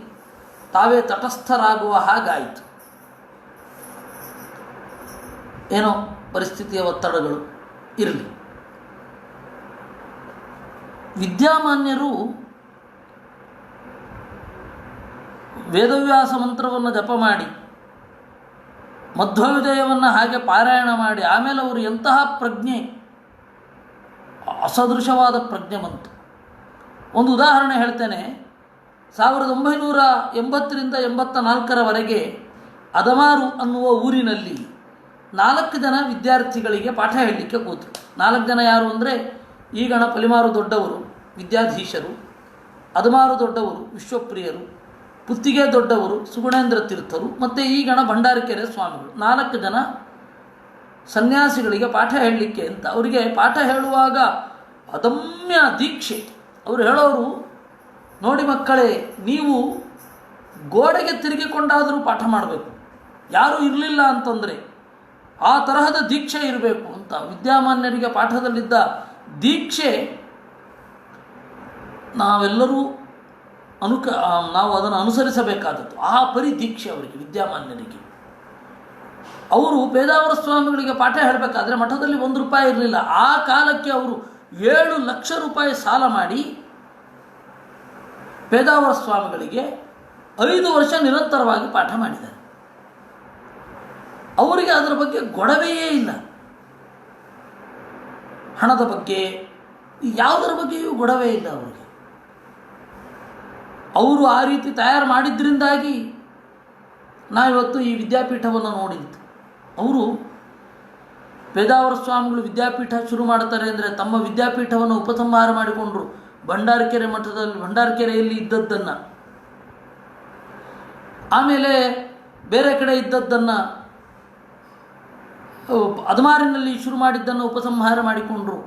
A: ತಾವೇ ತಟಸ್ಥರಾಗುವ ಹಾಗಾಯಿತು. ಏನೋ ಪರಿಸ್ಥಿತಿಯ ಒತ್ತಡಗಳು ಇರಲಿ. ವಿದ್ಯಾಮಾನ್ಯರು ವೇದವ್ಯಾಸ ಮಂತ್ರವನ್ನು ಜಪ ಮಾಡಿ, ಮಧ್ವವಿಜಯವನ್ನು ಹಾಗೆ ಪಾರಾಯಣ ಮಾಡಿ, ಆಮೇಲೆ ಅವರು ಎಂತಹ ಪ್ರಜ್ಞೆ, ಅಸದೃಶವಾದ ಪ್ರಜ್ಞೆ ಬಂತು. ಒಂದು ಉದಾಹರಣೆ ಹೇಳ್ತೇನೆ. 1980ರಿಂದ 84ರವರೆಗೆ ಅದಮಾರು ಅನ್ನುವ ಊರಿನಲ್ಲಿ 4 ಜನ ವಿದ್ಯಾರ್ಥಿಗಳಿಗೆ ಪಾಠ ಹೇಳಲಿಕ್ಕೆ ಕೂತರು. 4 ಜನ ಯಾರು ಅಂದರೆ, ಈಗಣ ಪಲಿಮಾರು ದೊಡ್ಡವರು ವಿದ್ಯಾಧೀಶರು, ಅದಮಾರು ದೊಡ್ಡವರು ವಿಶ್ವಪ್ರಿಯರು, ಪುತ್ತಿಗೆ ದೊಡ್ಡವರು ಸುಗುಣೇಂದ್ರ ತೀರ್ಥರು, ಮತ್ತು ಈಗಣ ಭಂಡಾರಕೆರೆ ಸ್ವಾಮಿಗಳು. 4 ಜನ ಸನ್ಯಾಸಿಗಳಿಗೆ ಪಾಠ ಹೇಳಲಿಕ್ಕೆ ಅಂತ. ಅವರಿಗೆ ಪಾಠ ಹೇಳುವಾಗ ಅದಮ್ಯ ದೀಕ್ಷೆ. ಅವರು ಹೇಳೋರು, ನೋಡಿ ಮಕ್ಕಳೇ, ನೀವು ಗೋಡೆಗೆ ತಿರುಗಿಕೊಂಡಾದರೂ ಪಾಠ ಮಾಡಬೇಕು, ಯಾರೂ ಇರಲಿಲ್ಲ ಅಂತಂದರೆ ಆ ತರಹದ ದೀಕ್ಷೆ ಇರಬೇಕು ಅಂತ. ವಿದ್ಯಾಮಾನ್ಯರಿಗೆ ಪಾಠದಲ್ಲಿದ್ದ ದೀಕ್ಷೆ ನಾವೆಲ್ಲರೂ ನಾವು ಅದನ್ನು ಅನುಸರಿಸಬೇಕಾದದ್ದು. ಆ ಪರಿ ದೀಕ್ಷೆ ಅವರಿಗೆ, ವಿದ್ಯಾಮಾನ್ಯರಿಗೆ. ಅವರು ಪೇಜಾವರ ಸ್ವಾಮಿಗಳಿಗೆ ಪಾಠ ಹೇಳಬೇಕಾದ್ರೆ ಮಠದಲ್ಲಿ 1 ರೂಪಾಯಿ ಇರಲಿಲ್ಲ. ಆ ಕಾಲಕ್ಕೆ ಅವರು 7 ಲಕ್ಷ ರೂಪಾಯಿ ಸಾಲ ಮಾಡಿ ಪೇಜಾವರ ಸ್ವಾಮಿಗಳಿಗೆ 5 ವರ್ಷ ನಿರಂತರವಾಗಿ ಪಾಠ ಮಾಡಿದ್ದಾರೆ. ಅವರಿಗೆ ಅದರ ಬಗ್ಗೆ ಗೊಡವೆಯೇ ಇಲ್ಲ. ಹಣದ ಬಗ್ಗೆ ಯಾವುದರ ಬಗ್ಗೆಯೂ ಗೊಡವೆ ಇಲ್ಲ ಅವರಿಗೆ. ಅವರು ಆ ರೀತಿ ತಯಾರು ಮಾಡಿದ್ರಿಂದಾಗಿ ನಾವಿವತ್ತು ಈ ವಿದ್ಯಾಪೀಠವನ್ನು ನೋಡಿದ್ದು. ಅವರು ಪೇಜಾವರ ಸ್ವಾಮಿಗಳು ವಿದ್ಯಾಪೀಠ ಶುರು ಮಾಡ್ತಾರೆ ಅಂದರೆ ತಮ್ಮ ವಿದ್ಯಾಪೀಠವನ್ನು ಉಪಸಂಹಾರ ಮಾಡಿಕೊಂಡರು. ಭಂಡಾರಕೆರೆಯಲ್ಲಿ ಇದ್ದದ್ದನ್ನು ಆಮೇಲೆ ಬೇರೆ ಕಡೆ ಇದ್ದದ್ದನ್ನು ಅದಮಾರಿನಲ್ಲಿ ಶುರು ಮಾಡಿದ್ದನ್ನು ಉಪಸಂಹಾರ ಮಾಡಿಕೊಂಡ್ರು.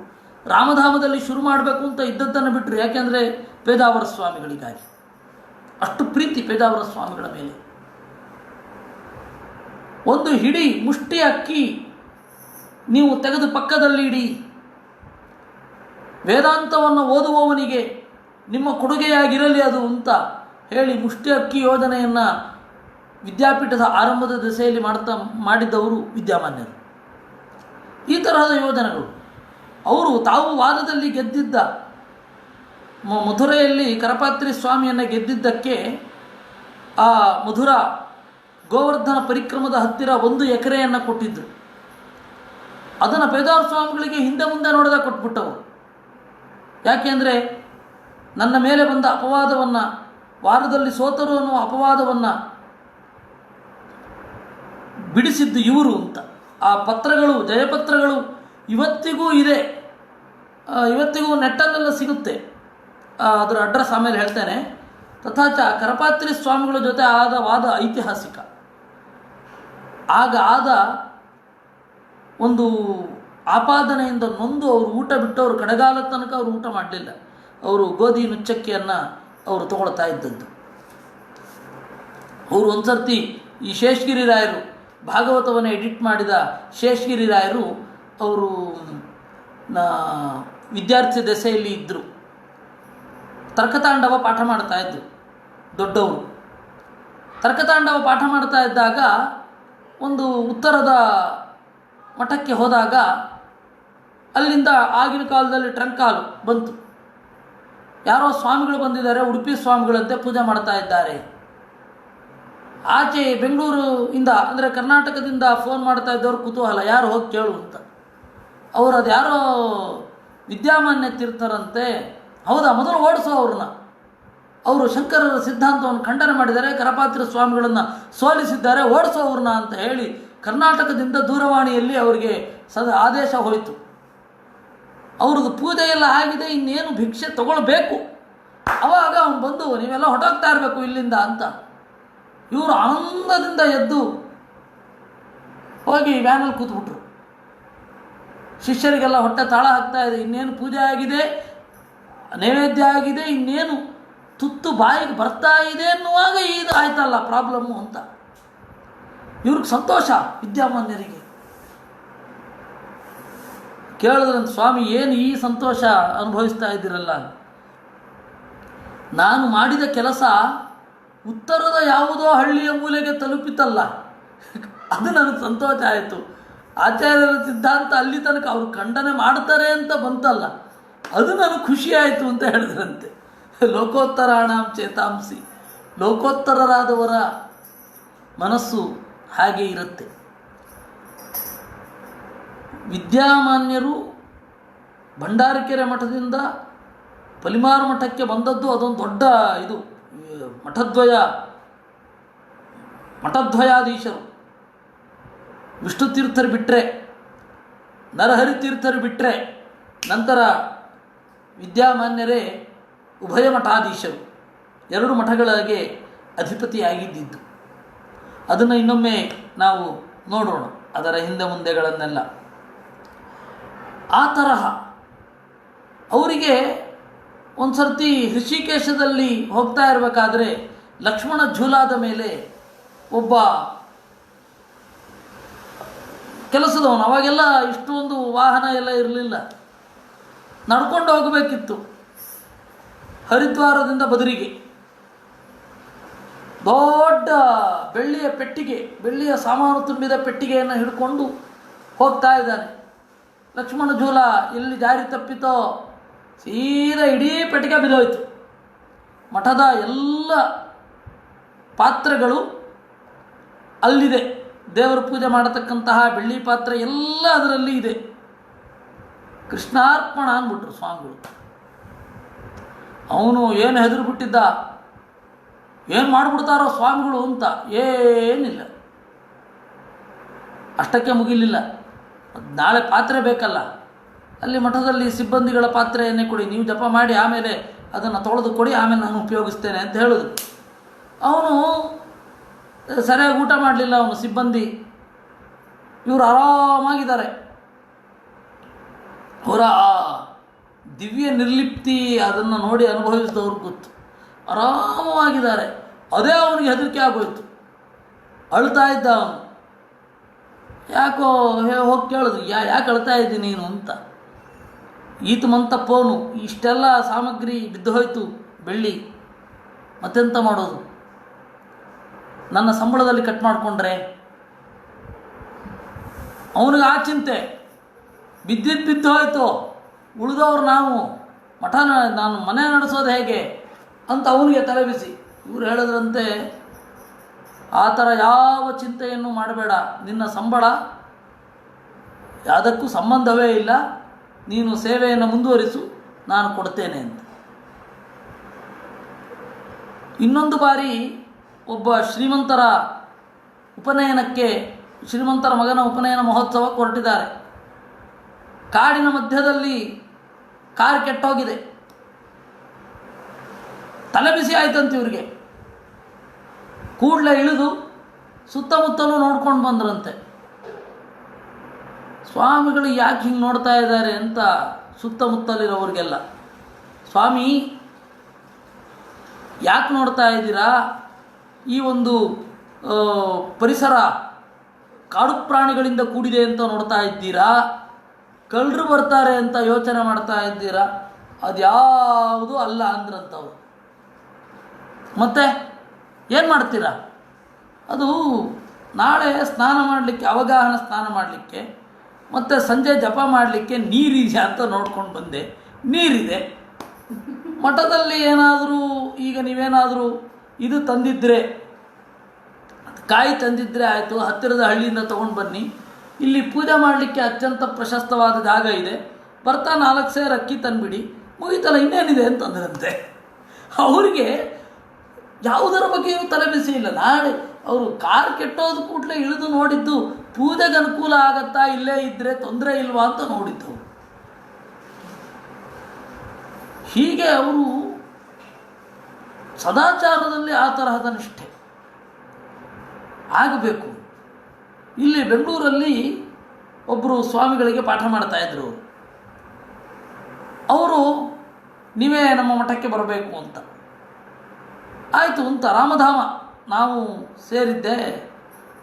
A: ರಾಮಧಾಮದಲ್ಲಿ ಶುರು ಮಾಡಬೇಕು ಅಂತ ಇದ್ದದ್ದನ್ನು ಬಿಟ್ಟರು. ಯಾಕೆಂದರೆ ಪೇಜಾವರ ಸ್ವಾಮಿಗಳಿಗಾಗಿ ಅಷ್ಟು ಪ್ರೀತಿ ಪೇಜಾವರ ಸ್ವಾಮಿಗಳ ಮೇಲೆ. ಒಂದು ಹಿಡಿ ಮುಷ್ಟಿ ಅಕ್ಕಿ ನೀವು ತೆಗೆದು ಪಕ್ಕದಲ್ಲಿ ಇಡಿ, ವೇದಾಂತವನ್ನು ಓದುವವನಿಗೆ ನಿಮ್ಮ ಕೊಡುಗೆಯಾಗಿರಲಿ ಅದು ಅಂತ ಹೇಳಿ ಮುಷ್ಟಿ ಅಕ್ಕಿ ಯೋಜನೆಯನ್ನು ವಿದ್ಯಾಪೀಠದ ಆರಂಭದ ದೆಸೆಯಲ್ಲಿ ಮಾಡಿದ್ದವರು ವಿದ್ಯಾಮಾನ್ಯರು. ಈ ತರಹದ ಯೋಜನೆಗಳು ಅವರು ತಾವು ವಾದದಲ್ಲಿ ಗೆದ್ದಿದ್ದ ಮಧುರೆಯಲ್ಲಿ ಕರಪಾತ್ರಿ ಸ್ವಾಮಿಯನ್ನು ಗೆದ್ದಿದ್ದಕ್ಕೆ ಆ ಮಧುರ ಗೋವರ್ಧನ ಪರಿಕ್ರಮದ ಹತ್ತಿರ 1 ಎಕರೆಯನ್ನು ಕೊಟ್ಟಿದ್ದರು. ಅದನ್ನು ಪೇಜಾವರ ಸ್ವಾಮಿಗಳಿಗೆ ಹಿಂದೆ ಮುಂದೆ ನೋಡದೆ ಕೊಟ್ಬಿಟ್ಟವರು. ಯಾಕೆಂದರೆ ನನ್ನ ಮೇಲೆ ಬಂದ ಅಪವಾದವನ್ನು, ವಾರದಲ್ಲಿ ಸೋತರು ಅನ್ನುವ ಅಪವಾದವನ್ನು ಬಿಡಿಸಿದ್ದು ಇವರು ಅಂತ. ಆ ಪತ್ರಗಳು, ಜಯಪತ್ರಗಳು ಇವತ್ತಿಗೂ ಇದೆ, ಇವತ್ತಿಗೂ ನೆಟ್ಟಲ್ಲೆಲ್ಲ ಸಿಗುತ್ತೆ. ಅದರ ಅಡ್ರೆಸ್ ಆಮೇಲೆ ಹೇಳ್ತೇನೆ. ತಥಾಚ ಕರಪಾತ್ರಿ ಸ್ವಾಮಿಗಳ ಜೊತೆ ಆದ ವಾದ ಐತಿಹಾಸಿಕ. ಆಗ ಆದ ಒಂದು ಆಪಾದನೆಯಿಂದ ನೊಂದು ಅವರು ಊಟ ಬಿಟ್ಟವರು ಕಡೆಗಾಲ ತನಕ ಅವರು ಊಟ ಮಾಡಲಿಲ್ಲ. ಅವರು ಗೋಧಿ ನುಚ್ಚಕ್ಕಿಯನ್ನು ಅವರು ತಗೊಳ್ತಾ ಇದ್ದದ್ದು. ಅವರು ಒಂದು ಸರ್ತಿ ಈ ಶೇಷಗಿರಿ ರಾಯರು, ಭಾಗವತವನ್ನು ಎಡಿಟ್ ಮಾಡಿದ ಶೇಷಗಿರಿ ರಾಯರು, ಅವರು ವಿದ್ಯಾರ್ಥಿ ದೆಸೆಯಲ್ಲಿ ಇದ್ದರು. ತರ್ಕತಾಂಡವ ಪಾಠ ಮಾಡ್ತಾ ಇದ್ದರು ದೊಡ್ಡವರು. ತರ್ಕತಾಂಡವ ಪಾಠ ಮಾಡ್ತಾ ಇದ್ದಾಗ ಒಂದು ಉತ್ತರದ ಮಠಕ್ಕೆ ಹೋದಾಗ ಅಲ್ಲಿಂದ ಆಗಿನ ಕಾಲದಲ್ಲಿ ಟ್ರಂಕಾಲು ಬಂತು. ಯಾರೋ ಸ್ವಾಮಿಗಳು ಬಂದಿದ್ದಾರೆ, ಉಡುಪಿ ಸ್ವಾಮಿಗಳಂತೆ ಪೂಜೆ ಮಾಡ್ತಾ ಇದ್ದಾರೆ. ಆಚೆ ಬೆಂಗಳೂರು ಇಂದ ಅಂದರೆ ಕರ್ನಾಟಕದಿಂದ ಫೋನ್ ಮಾಡ್ತಾ ಇದ್ದವರು ಕುತೂಹಲ, ಯಾರು ಹೋಗಿ ಕೇಳು ಅಂತ. ಅವರು ಅದು ಯಾರೋ ವಿದ್ಯಾಮಾನ್ಯ ತೀರ್ಥರಂತೆ. ಹೌದಾ, ಮೊದಲು ಓಡಿಸೋ ಅವ್ರನ್ನ. ಅವರು ಶಂಕರರ ಸಿದ್ಧಾಂತವನ್ನು ಖಂಡನೆ ಮಾಡಿದ್ದಾರೆ, ಕರಪಾತ್ರಿ ಸ್ವಾಮಿಗಳನ್ನು ಸೋಲಿಸಿದ್ದಾರೆ, ಓಡಿಸೋ ಅವ್ರನ್ನ ಅಂತ ಹೇಳಿ ಕರ್ನಾಟಕದಿಂದ ದೂರವಾಣಿಯಲ್ಲಿ ಅವರಿಗೆ ಆದೇಶ ಹೋಯಿತು. ಅವ್ರದ್ದು ಪೂಜೆ ಎಲ್ಲ ಆಗಿದೆ, ಇನ್ನೇನು ಭಿಕ್ಷೆ ತಗೊಳ್ಬೇಕು. ಅವಾಗ ಅವನು ಬಂದು ನೀವೆಲ್ಲ ಹೊಟ್ಟೋಗ್ತಾ ಇರಬೇಕು ಇಲ್ಲಿಂದ ಅಂತ. ಇವರು ಆನಂದದಿಂದ ಎದ್ದು ಹೋಗಿ ವ್ಯಾನಲ್ಲಿ ಕೂತ್ಬಿಟ್ರು. ಶಿಷ್ಯರಿಗೆಲ್ಲ ಹೊಟ್ಟೆ ತಾಳ ಹಾಕ್ತಾ ಇದೆ, ಇನ್ನೇನು ಪೂಜೆ ಆಗಿದೆ, ನೈವೇದ್ಯ ಆಗಿದೆ, ಇನ್ನೇನು ತುತ್ತು ಬಾಯಿಗೆ ಬರ್ತಾ ಇದೆ ಅನ್ನುವಾಗ ಇದು ಆಯ್ತಲ್ಲ ಪ್ರಾಬ್ಲಮ್ಮು ಅಂತ. ಇವ್ರಿಗೆ ಸಂತೋಷ, ವಿದ್ಯಾಮಾನ್ಯರಿಗೆ. ಕೇಳಿದ್ರಂತ, ಸ್ವಾಮಿ ಏನು ಈ ಸಂತೋಷ ಅನುಭವಿಸ್ತಾ ಇದ್ದೀರಲ್ಲ? ನಾನು ಮಾಡಿದ ಕೆಲಸ ಉತ್ತರದ ಯಾವುದೋ ಹಳ್ಳಿಯ ಮೂಲೆಗೆ ತಲುಪಿತಲ್ಲ, ಅದು ನನಗೆ ಸಂತೋಷ ಆಯಿತು. ಆಚಾರ್ಯರ ಸಿದ್ಧಾಂತ ಅಲ್ಲಿ ತನಕ ಅವರು ಖಂಡನೆ ಮಾಡ್ತಾರೆ ಅಂತ ಬಂತಲ್ಲ, ಅದು ನನಗೆ ಖುಷಿ ಆಯಿತು ಅಂತ ಹೇಳಿದ್ರಂತೆ. ಲೋಕೋತ್ತರಾಣಾಂ ಚೇತಾಂಸಿ, ಲೋಕೋತ್ತರರಾದವರ ಮನಸ್ಸು ಹಾಗೆ ಇರುತ್ತೆ. ವಿದ್ಯಾಮಾನ್ಯರು ಭಂಡಾರಕೆರೆ ಮಠದಿಂದ ಪಲಿಮಾರು ಮಠಕ್ಕೆ ಬಂದದ್ದು ಅದೊಂದು ದೊಡ್ಡ ಇದು. ಮಠದ್ವಯಾಧೀಶರು ವಿಷ್ಣು ತೀರ್ಥರು ಬಿಟ್ಟರೆ, ನರಹರಿ ತೀರ್ಥರು ಬಿಟ್ಟರೆ, ನಂತರ ವಿದ್ಯಾಮಾನ್ಯರೇ ಉಭಯ ಮಠಾಧೀಶರು, 2 ಮಠಗಳಿಗೆ ಅಧಿಪತಿಯಾಗಿದ್ದಿದ್ದು. ಅದನ್ನು ಇನ್ನೊಮ್ಮೆ ನಾವು ನೋಡೋಣ, ಅದರ ಹಿಂದೆ ಮುಂದೆಗಳನ್ನೆಲ್ಲ. ಆ ತರಹ ಅವರಿಗೆ ಒಂದು ಸರ್ತಿ ಋಷಿಕೇಶದಲ್ಲಿ ಹೋಗ್ತಾ ಇರಬೇಕಾದ್ರೆ ಲಕ್ಷ್ಮಣ ಝೂಲಾದ ಮೇಲೆ ಒಬ್ಬ ಕೆಲಸದವನು, ಅವಾಗೆಲ್ಲ ಇಷ್ಟೊಂದು ವಾಹನ ಎಲ್ಲ ಇರಲಿಲ್ಲ, ನಡ್ಕೊಂಡು ಹೋಗಬೇಕಿತ್ತು. ಹರಿದ್ವಾರದಿಂದ ಬದರಿಗೆ ದೊಡ್ಡ ಬೆಳ್ಳಿಯ ಪೆಟ್ಟಿಗೆ, ಬೆಳ್ಳಿಯ ಸಾಮಾನು ತುಂಬಿದ ಪೆಟ್ಟಿಗೆಯನ್ನು ಹಿಡ್ಕೊಂಡು ಹೋಗ್ತಾ ಇದ್ದಾನೆ. ಲಕ್ಷ್ಮಣ ಝೂಲ ಎಲ್ಲಿ ಜಾರಿ ತಪ್ಪಿತೋ ಸೀದಾ ಇಡೀ ಪೆಟ್ಟಿಗೆ ಬಿದ್ದೋಯ್ತು. ಮಠದ ಎಲ್ಲ ಪಾತ್ರೆಗಳು ಅಲ್ಲಿದೆ, ದೇವರ ಪೂಜೆ ಮಾಡತಕ್ಕಂತಹ ಬೆಳ್ಳಿ ಪಾತ್ರೆ ಎಲ್ಲ ಅದರಲ್ಲಿ ಇದೆ. ಕೃಷ್ಣಾರ್ಪಣ ಅಂದ್ಬಿಟ್ರು ಸ್ವಾಮಿಗಳು. ಅವನು ಏನು ಹೆದರು ಬಿಟ್ಟಿದ್ದ, ಏನು ಮಾಡಿಬಿಡ್ತಾರೋ ಸ್ವಾಮಿಗಳು ಅಂತ. ಏನಿಲ್ಲ, ಅಷ್ಟಕ್ಕೆ ಮುಗಿಲಿಲ್ಲ. ನಾಳೆ ಪಾತ್ರೆ ಬೇಕಲ್ಲ, ಅಲ್ಲಿ ಮಠದಲ್ಲಿ ಸಿಬ್ಬಂದಿಗಳ ಪಾತ್ರೆಯನ್ನೇ ಕೊಡಿ, ನೀವು ಜಪ ಮಾಡಿ ಆಮೇಲೆ ಅದನ್ನು ತೊಳೆದು ಕೊಡಿ, ಆಮೇಲೆ ನಾನು ಉಪಯೋಗಿಸ್ತೇನೆ ಅಂತ ಹೇಳೋದು. ಅವನು ಸರಿಯಾಗಿ ಊಟ ಮಾಡಲಿಲ್ಲ ಅವನು ಸಿಬ್ಬಂದಿ. ಇವರು ಆರಾಮಾಗಿದ್ದಾರೆ. ಅವರ ದಿವ್ಯ ನಿರ್ಲಿಪ್ತಿ ಅದನ್ನು ನೋಡಿ ಅನುಭವಿಸಿದವ್ರು ಗೊತ್ತು. ಆರಾಮವಾಗಿದ್ದಾರೆ. ಅದೇ ಅವನಿಗೆ ಹೆದರಿಕೆ ಆಗೋಯ್ತು. ಅಳ್ತಾ ಇದ್ದ ಅವನು. ಯಾಕೋ ಹೋಗಿ ಕೇಳಿದ್ರು, ಯಾಕೆ ಅಳ್ತಾ ಇದ್ದೀನಿ ನೀನು ಅಂತ. ಈತ ಮಂತಪ್ಪವನು, ಇಷ್ಟೆಲ್ಲ ಸಾಮಗ್ರಿ ಬಿದ್ದು ಹೋಯ್ತು, ಬೆಳ್ಳಿ, ಮತ್ತೆಂತ ಮಾಡೋದು, ನನ್ನ ಸಂಬಳದಲ್ಲಿ ಕಟ್ ಮಾಡಿಕೊಂಡ್ರೆ. ಅವನಿಗೆ ಆ ಚಿಂತೆ, ಬಿದ್ದು ಹೋಯ್ತು, ಉಳಿದವ್ರು ನಾವು ನಾನು ಮನೆ ನಡೆಸೋದು ಹೇಗೆ ಅಂತ ಅವನಿಗೆ ತಲೆ ಬಿಸಿ. ಇವರು ಹೇಳಿದ್ರಂತೆ, ಆ ಥರ ಯಾವ ಚಿಂತೆಯನ್ನು ಮಾಡಬೇಡ, ನಿನ್ನ ಸಂಬಳ ಯಾವುದಕ್ಕೂ ಸಂಬಂಧವೇ ಇಲ್ಲ, ನೀನು ಸೇವೆಯನ್ನು ಮುಂದುವರಿಸು, ನಾನು ಕೊಡ್ತೇನೆ ಅಂತ. ಇನ್ನೊಂದು ಬಾರಿ ಒಬ್ಬ ಶ್ರೀಮಂತರ ಮಗನ ಉಪನಯನ ಮಹೋತ್ಸವಕ್ಕೆ ಹೊರಟಿದ್ದಾರೆ. ಕಾಡಿನ ಮಧ್ಯದಲ್ಲಿ ಕಾರ್ ಕೆಟ್ಟೋಗಿದೆ. ತಲೆ ಬಿಸಿ ಆಯ್ತಂತೆ ಇವರಿಗೆ. ಕೂಡಲೇ ಇಳಿದು ಸುತ್ತಮುತ್ತಲೂ ನೋಡ್ಕೊಂಡು ಬಂದ್ರಂತೆ. ಸ್ವಾಮಿಗಳು ಯಾಕೆ ಹಿಂಗೆ ನೋಡ್ತಾ ಇದ್ದಾರೆ ಅಂತ ಸುತ್ತಮುತ್ತಲಿರೋರಿಗೆಲ್ಲ, ಸ್ವಾಮಿ ಯಾಕೆ ನೋಡ್ತಾ ಇದ್ದೀರಾ, ಈ ಒಂದು ಪರಿಸರ ಕಾಡು ಪ್ರಾಣಿಗಳಿಂದ ಕೂಡಿದೆ ಅಂತ ನೋಡ್ತಾ ಇದ್ದೀರಾ, ಕಳ್ಳರು ಬರ್ತಾರೆ ಅಂತ ಯೋಚನೆ ಮಾಡ್ತಾ ಇದ್ದೀರಾ, ಅದ್ಯಾವುದು ಅಲ್ಲ ಅಂದ್ರಂತವ್ರು. ಮತ್ತೆ ಏನು ಮಾಡ್ತೀರಾ, ಅದು ನಾಳೆ ಸ್ನಾನ ಮಾಡಲಿಕ್ಕೆ, ಅವಗಾಹನ ಸ್ನಾನ ಮಾಡಲಿಕ್ಕೆ ಮತ್ತು ಸಂಜೆ ಜಪ ಮಾಡಲಿಕ್ಕೆ ನೀರಿದೆ ಅಂತ ನೋಡ್ಕೊಂಡು ಬಂದೆ. ನೀರಿದೆ. ಮಠದಲ್ಲಿ ಏನಾದರೂ ಈಗ ನೀವೇನಾದರೂ ಇದು ತಂದಿದ್ದರೆ, ಕಾಯಿ ತಂದಿದ್ದರೆ ಆಯಿತು, ಹತ್ತಿರದ ಹಳ್ಳಿಯಿಂದ ತೊಗೊಂಡು ಬನ್ನಿ, ಇಲ್ಲಿ ಪೂಜೆ ಮಾಡಲಿಕ್ಕೆ ಅತ್ಯಂತ ಪ್ರಶಸ್ತವಾದ ಜಾಗ ಇದೆ, ಬರ್ತಾ 4 ಸೇರು ಅಕ್ಕಿ ತಂದುಬಿಡಿ, ಮುಗಿತಲ್ಲ, ಇನ್ನೇನಿದೆ ಅಂತಂದ್ರಂತೆ. ಅವರಿಗೆ ಯಾವುದರ ಬಗ್ಗೆಯೂ ತಲೆ ಬಿಸಿ ಇಲ್ಲ. ನಾಳೆ ಅವರು ಕಾರ್ ಕೆಟ್ಟೋದು ಕೂಡಲೇ ಇಳಿದು ನೋಡಿದ್ದು ಪೂಜೆಗೆ ಅನುಕೂಲ ಆಗತ್ತಾ, ಇಲ್ಲೇ ಇದ್ದರೆ ತೊಂದರೆ ಇಲ್ವಾ ಅಂತ ನೋಡಿದ್ದು. ಹೀಗೆ ಅವರು ಸದಾಚಾರದಲ್ಲಿ ಆ ತರಹದ ನಿಷ್ಠೆ ಆಗಬೇಕು. ಇಲ್ಲಿ ಬೆಂಗಳೂರಲ್ಲಿ ಒಬ್ಬರು ಸ್ವಾಮಿಗಳಿಗೆ ಪಾಠ ಮಾಡ್ತಾಯಿದ್ರು. ಅವರು ನೀವೇ ನಮ್ಮ ಮಠಕ್ಕೆ ಬರಬೇಕು ಅಂತ. ಆಯಿತು ಅಂತ ರಾಮಧಾಮ ನಾವು ಸೇರಿದ್ದೆ.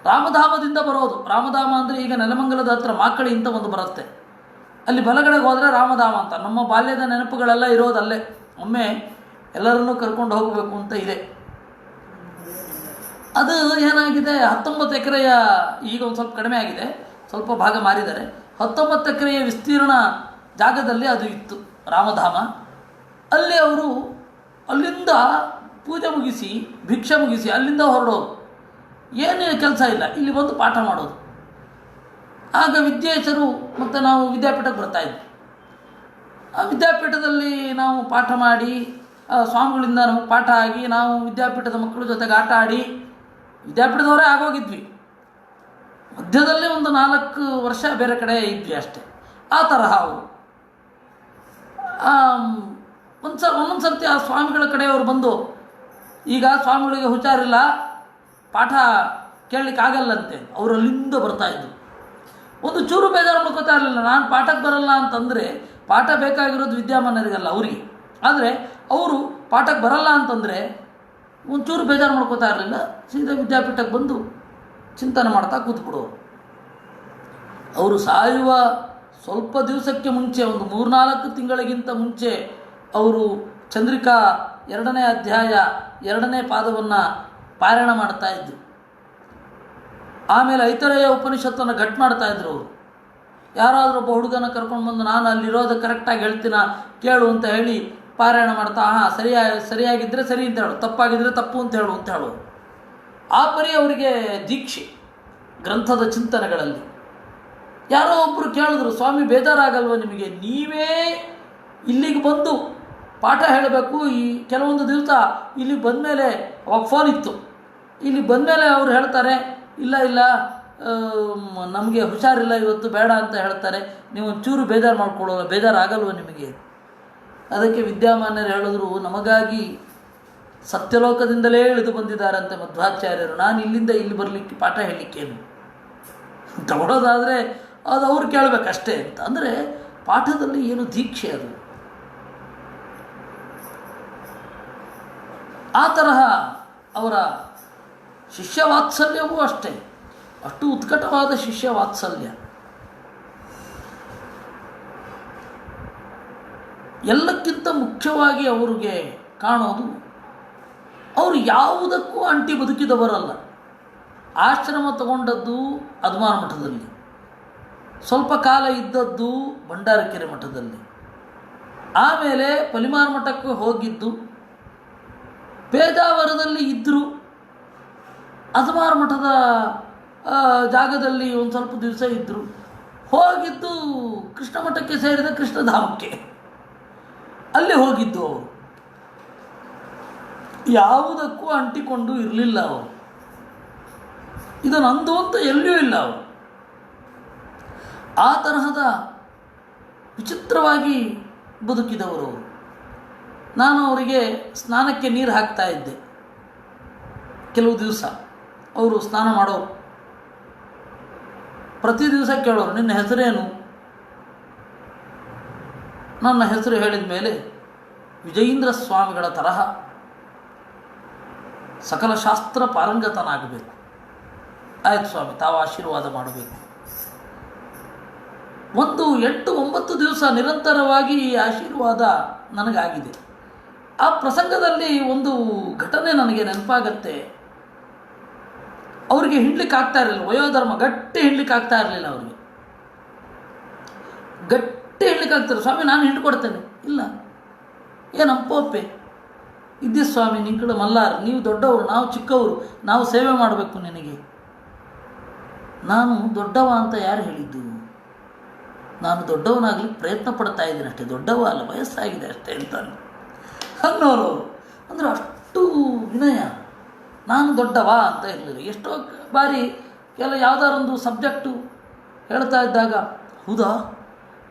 A: ರಾಮಧಾಮದಿಂದ ಬರೋದು. ರಾಮಧಾಮ ಅಂದರೆ ಈಗ ನೆಲಮಂಗಲದ ಹತ್ರ ಮಾಕಳಿ ಅಂತ ಒಂದು ಬರುತ್ತೆ, ಅಲ್ಲಿ ಬಲಗಡೆಗೆ ಹೋದರೆ ರಾಮಧಾಮ ಅಂತ. ನಮ್ಮ ಬಾಲ್ಯದ ನೆನಪುಗಳೆಲ್ಲ ಇರೋದಲ್ಲೇ. ಒಮ್ಮೆ ಎಲ್ಲರನ್ನೂ ಕರ್ಕೊಂಡು ಹೋಗಬೇಕು ಅಂತ ಇದೆ. ಅದು ಏನಾಗಿದೆ, 19 ಎಕರೆಯ, ಈಗ ಒಂದು ಸ್ವಲ್ಪ ಕಡಿಮೆ ಆಗಿದೆ, ಸ್ವಲ್ಪ ಭಾಗ ಮಾರಿದ್ದಾರೆ. 19 ಎಕರೆಯ ವಿಸ್ತೀರ್ಣ ಜಾಗದಲ್ಲಿ ಅದು ಇತ್ತು ರಾಮಧಾಮ. ಅಲ್ಲಿ ಅವರು ಅಲ್ಲಿಂದ ಪೂಜೆ ಮುಗಿಸಿ ಭಿಕ್ಷೆ ಮುಗಿಸಿ ಅಲ್ಲಿಂದ ಹೊರಡೋದು. ಏನು ಕೆಲಸ ಇಲ್ಲ, ಇಲ್ಲಿ ಬಂದು ಪಾಠ ಮಾಡೋದು. ಆಗ ವಿದ್ಯೇಶರು ಮತ್ತು ನಾವು ವಿದ್ಯಾಪೀಠಕ್ಕೆ ಬರ್ತಾಯಿದ್ವಿ. ಆ ವಿದ್ಯಾಪೀಠದಲ್ಲಿ ನಾವು ಪಾಠ ಮಾಡಿ, ಸ್ವಾಮಿಗಳಿಂದ ನಮಗೆ ಪಾಠ ಆಗಿ, ನಾವು ವಿದ್ಯಾಪೀಠದ ಮಕ್ಕಳ ಜೊತೆಗೆ ಆಟ ಆಡಿ ವಿದ್ಯಾಪೀಠದವರೇ ಆಗೋಗಿದ್ವಿ. ಮಧ್ಯದಲ್ಲಿ ಒಂದು 4 ವರ್ಷ ಬೇರೆ ಕಡೆ ಇದ್ವಿ ಅಷ್ಟೇ. ಆ ತರಹ ಅವರು ಒಂದೊಂದು ಸರ್ತಿ ಆ ಸ್ವಾಮಿಗಳ ಕಡೆಯವರು ಬಂದು, ಈಗ ಸ್ವಾಮಿಗಳಿಗೆ ಹುಷಾರಿಲ್ಲ, ಪಾಠ ಕೇಳಲಿಕ್ಕಾಗಲ್ಲಂತೆ, ಅವರು ಅಲ್ಲಿಂದ ಬರ್ತಾಯಿದ್ರು. ಒಂದು ಚೂರು ಬೇಜಾರು ಮಾಡ್ಕೋತಾ ಇರಲಿಲ್ಲ. ನಾನು ಪಾಠಕ್ಕೆ ಬರಲ್ಲ ಅಂತಂದರೆ, ಪಾಠ ಬೇಕಾಗಿರೋದು ವಿದ್ಯಾಮಾನ್ಯರಿಗಲ್ಲ, ಅವರಿಗೆ. ಆದರೆ ಅವರು ಪಾಠಕ್ಕೆ ಬರಲ್ಲ ಅಂತಂದರೆ ಒಂಚೂರು ಬೇಜಾರು ಮಾಡ್ಕೋತಾ ಇರಲಿಲ್ಲ. ಸೀದಾ ವಿದ್ಯಾಪೀಠಕ್ಕೆ ಬಂದು ಚಿಂತನೆ ಮಾಡ್ತಾ ಕೂತ್ಬಿಡೋರು. ಅವರು ಸಾಯುವ ಸ್ವಲ್ಪ ದಿವಸಕ್ಕೆ ಮುಂಚೆ, ಒಂದು 3-4 ತಿಂಗಳಿಗಿಂತ ಮುಂಚೆ ಅವರು ಚಂದ್ರಿಕಾ 2ನೇ ಅಧ್ಯಾಯ 2ನೇ ಪಾದವನ್ನು ಪಾರಾಯಣ ಮಾಡ್ತಾಯಿದ್ರು. ಆಮೇಲೆ ಐತರೇಯ ಉಪನಿಷತ್ತನ್ನು ಘಟ್ ಮಾಡ್ತಾಯಿದ್ರು ಅವರು. ಯಾರಾದರೂ ಒಬ್ಬ ಹುಡುಗನ ಕರ್ಕೊಂಡು ಬಂದು, ನಾನು ಅಲ್ಲಿರೋದು ಕರೆಕ್ಟಾಗಿ ಹೇಳ್ತೀನ ಕೇಳು ಅಂತ ಹೇಳಿ ಪಾರಾಯಣ ಮಾಡ್ತಾ, ಸರಿಯಾಗಿದ್ದರೆ ಸರಿ ಅಂತ ಹೇಳು, ತಪ್ಪಾಗಿದ್ದರೆ ತಪ್ಪು ಅಂತ ಹೇಳೋರು. ಆ ಪರಿ ಅವರಿಗೆ ದೀಕ್ಷೆ ಗ್ರಂಥದ ಚಿಂತನೆಗಳಲ್ಲಿ. ಯಾರೋ ಒಬ್ಬರು ಕೇಳಿದ್ರು, ಸ್ವಾಮಿ ಬೇಜಾರಾಗಲ್ವ ನಿಮಗೆ, ನೀವೇ ಇಲ್ಲಿಗೆ ಬಂದು ಪಾಠ ಹೇಳಬೇಕು. ಈ ಕೆಲವೊಂದು ದಿವಸ ಇಲ್ಲಿ ಬಂದಮೇಲೆ, ಅವಾಗ ಫೋನ್ ಇತ್ತು, ಇಲ್ಲಿ ಬಂದಮೇಲೆ ಅವ್ರು ಹೇಳ್ತಾರೆ, ಇಲ್ಲ ನಮಗೆ ಹುಷಾರಿಲ್ಲ ಇವತ್ತು, ಬೇಡ ಅಂತ ಹೇಳ್ತಾರೆ, ನೀವು ಒಂಚೂರು ಬೇಜಾರಾಗಲ್ವ ನಿಮಗೆ. ಅದಕ್ಕೆ ವಿದ್ಯಾಮಾನ್ಯರು ಹೇಳಿದ್ರು, ನಮಗಾಗಿ ಸತ್ಯಲೋಕದಿಂದಲೇ ಇಳಿದು ಬಂದಿದ್ದಾರಂತೆ ಮಧ್ವಾಚಾರ್ಯರು. ನಾನು ಇಲ್ಲಿಂದ ಇಲ್ಲಿ ಬರಲಿಕ್ಕೆ ಪಾಠ ಹೇಳಲಿಕ್ಕೇನು, ತಗೊಳ್ಳೋದಾದರೆ ಅದು ಅವ್ರು ಕೇಳಬೇಕಷ್ಟೇ ಅಂತ. ಅಂದರೆ ಪಾಠದಲ್ಲಿ ಏನು ದೀಕ್ಷೆ ಅದು. ಆ ತರಹ ಅವರ ಶಿಷ್ಯ ವಾತ್ಸಲ್ಯವೂ ಅಷ್ಟೇ, ಅಷ್ಟು ಉತ್ಕಟವಾದ ಶಿಷ್ಯ ವಾತ್ಸಲ್ಯ. ಎಲ್ಲಕ್ಕಿಂತ ಮುಖ್ಯವಾಗಿ ಅವ್ರಿಗೆ ಕಾಣೋದು, ಅವರು ಯಾವುದಕ್ಕೂ ಅಂಟಿ ಬದುಕಿದವರಲ್ಲ. ಆಶ್ರಮ ತಗೊಂಡದ್ದು ಅದ್ಮಾನ ಮಠದಲ್ಲಿ, ಸ್ವಲ್ಪ ಕಾಲ ಇದ್ದದ್ದು ಭಂಡಾರಕೆರೆ ಮಠದಲ್ಲಿ, ಆಮೇಲೆ ಪಲಿಮಾರ ಮಠಕ್ಕೆ ಹೋಗಿದ್ದು, ಪೇಜಾವರದಲ್ಲಿ ಇದ್ದರು, ಅದ್ಮಾರ ಮಠದ ಜಾಗದಲ್ಲಿ ಒಂದು ಸ್ವಲ್ಪ ದಿವಸ ಇದ್ದರು, ಹೋಗಿದ್ದು ಕೃಷ್ಣ ಮಠಕ್ಕೆ ಸೇರಿದ ಕೃಷ್ಣಧಾಮಕ್ಕೆ, ಅಲ್ಲಿ ಹೋಗಿದ್ದು. ಅವರು ಯಾವುದಕ್ಕೂ ಅಂಟಿಕೊಂಡು ಇರಲಿಲ್ಲ. ಅವರು ಇದು ನಂದು ಅಂತ ಎಲ್ಲಿಯೂ ಇಲ್ಲ. ಅವರು ಆ ತರಹದ ವಿಚಿತ್ರವಾಗಿ ಬದುಕಿದವರು. ಅವರು ನಾನು ಅವರಿಗೆ ಸ್ನಾನಕ್ಕೆ ನೀರು ಹಾಕ್ತಾ ಇದ್ದೆ. ಕೆಲವು ದಿವಸ ಅವರು ಸ್ನಾನ ಮಾಡೋರು. ಪ್ರತಿ ದಿವಸ ಕೇಳೋರು, ನಿನ್ನ ಹೆಸರೇನು? ನನ್ನ ಹೆಸರು ಹೇಳಿದ ಮೇಲೆ ವಿಜಯೀಂದ್ರ ಸ್ವಾಮಿಗಳ ತರಹ ಸಕಲ ಶಾಸ್ತ್ರ ಪಾರಂಗತನಾಗಬೇಕು. ಆಯ್ತು ಸ್ವಾಮಿ, ತಾವು ಆಶೀರ್ವಾದ ಮಾಡಬೇಕು. ಒಂದು 8-9 ದಿವಸ ನಿರಂತರವಾಗಿ ಈ ಆಶೀರ್ವಾದ ನನಗಾಗಿದೆ. ಆ ಪ್ರಸಂಗದಲ್ಲಿ ಒಂದು ಘಟನೆ ನನಗೆ ನೆನಪಾಗತ್ತೆ. ಅವರಿಗೆ ಹಿಂಡ್ಲಿಕ್ಕೆ ಆಗ್ತಾ ಇರಲಿಲ್ಲ, ವಯೋಧರ್ಮ, ಗಟ್ಟಿ ಹಿಂಡ್ಲಿಕ್ಕೆ ಆಗ್ತಾ ಇರಲಿಲ್ಲ. ಅವರಿಗೆ ಗಟ್ಟಿ ಹಿಂಡ್ಲಿಕ್ಕೆ ಆಗ್ತಾರೆ. ಸ್ವಾಮಿ ನಾನು ಹಿಂಡ್ಕೊಡ್ತೇನೆ. ಇಲ್ಲ, ಏನಪ್ಪೊಪ್ಪೆ ಇದ್ದೇ ಸ್ವಾಮಿ, ನಿಂಕಳು ಮಲ್ಲಾರ, ನೀವು ದೊಡ್ಡವರು, ನಾವು ಚಿಕ್ಕವರು, ನಾವು ಸೇವೆ ಮಾಡಬೇಕು ನಿನಗೆ. ನಾನು ದೊಡ್ಡವ ಅಂತ ಯಾರು ಹೇಳಿದ್ದು? ನಾನು ದೊಡ್ಡವನಾಗಲಿ ಪ್ರಯತ್ನ ಪಡ್ತಾ ಇದ್ದೀನಿ ಅಷ್ಟೇ, ದೊಡ್ಡವ ಅಲ್ಲ, ವಯಸ್ಸಾಗಿದೆ ಅಷ್ಟೇ ಅಂತ ಅನ್ನೋರು. ಅಂದರೆ ಅಷ್ಟು ವಿನಯ. ನಾನು ದೊಡ್ಡವ ಅಂತ ಇರಲಿಲ್ಲ. ಎಷ್ಟೋ ಬಾರಿ ಯಾವುದಾರೊಂದು ಸಬ್ಜೆಕ್ಟು ಹೇಳ್ತಾ ಇದ್ದಾಗ, ಹೌದಾ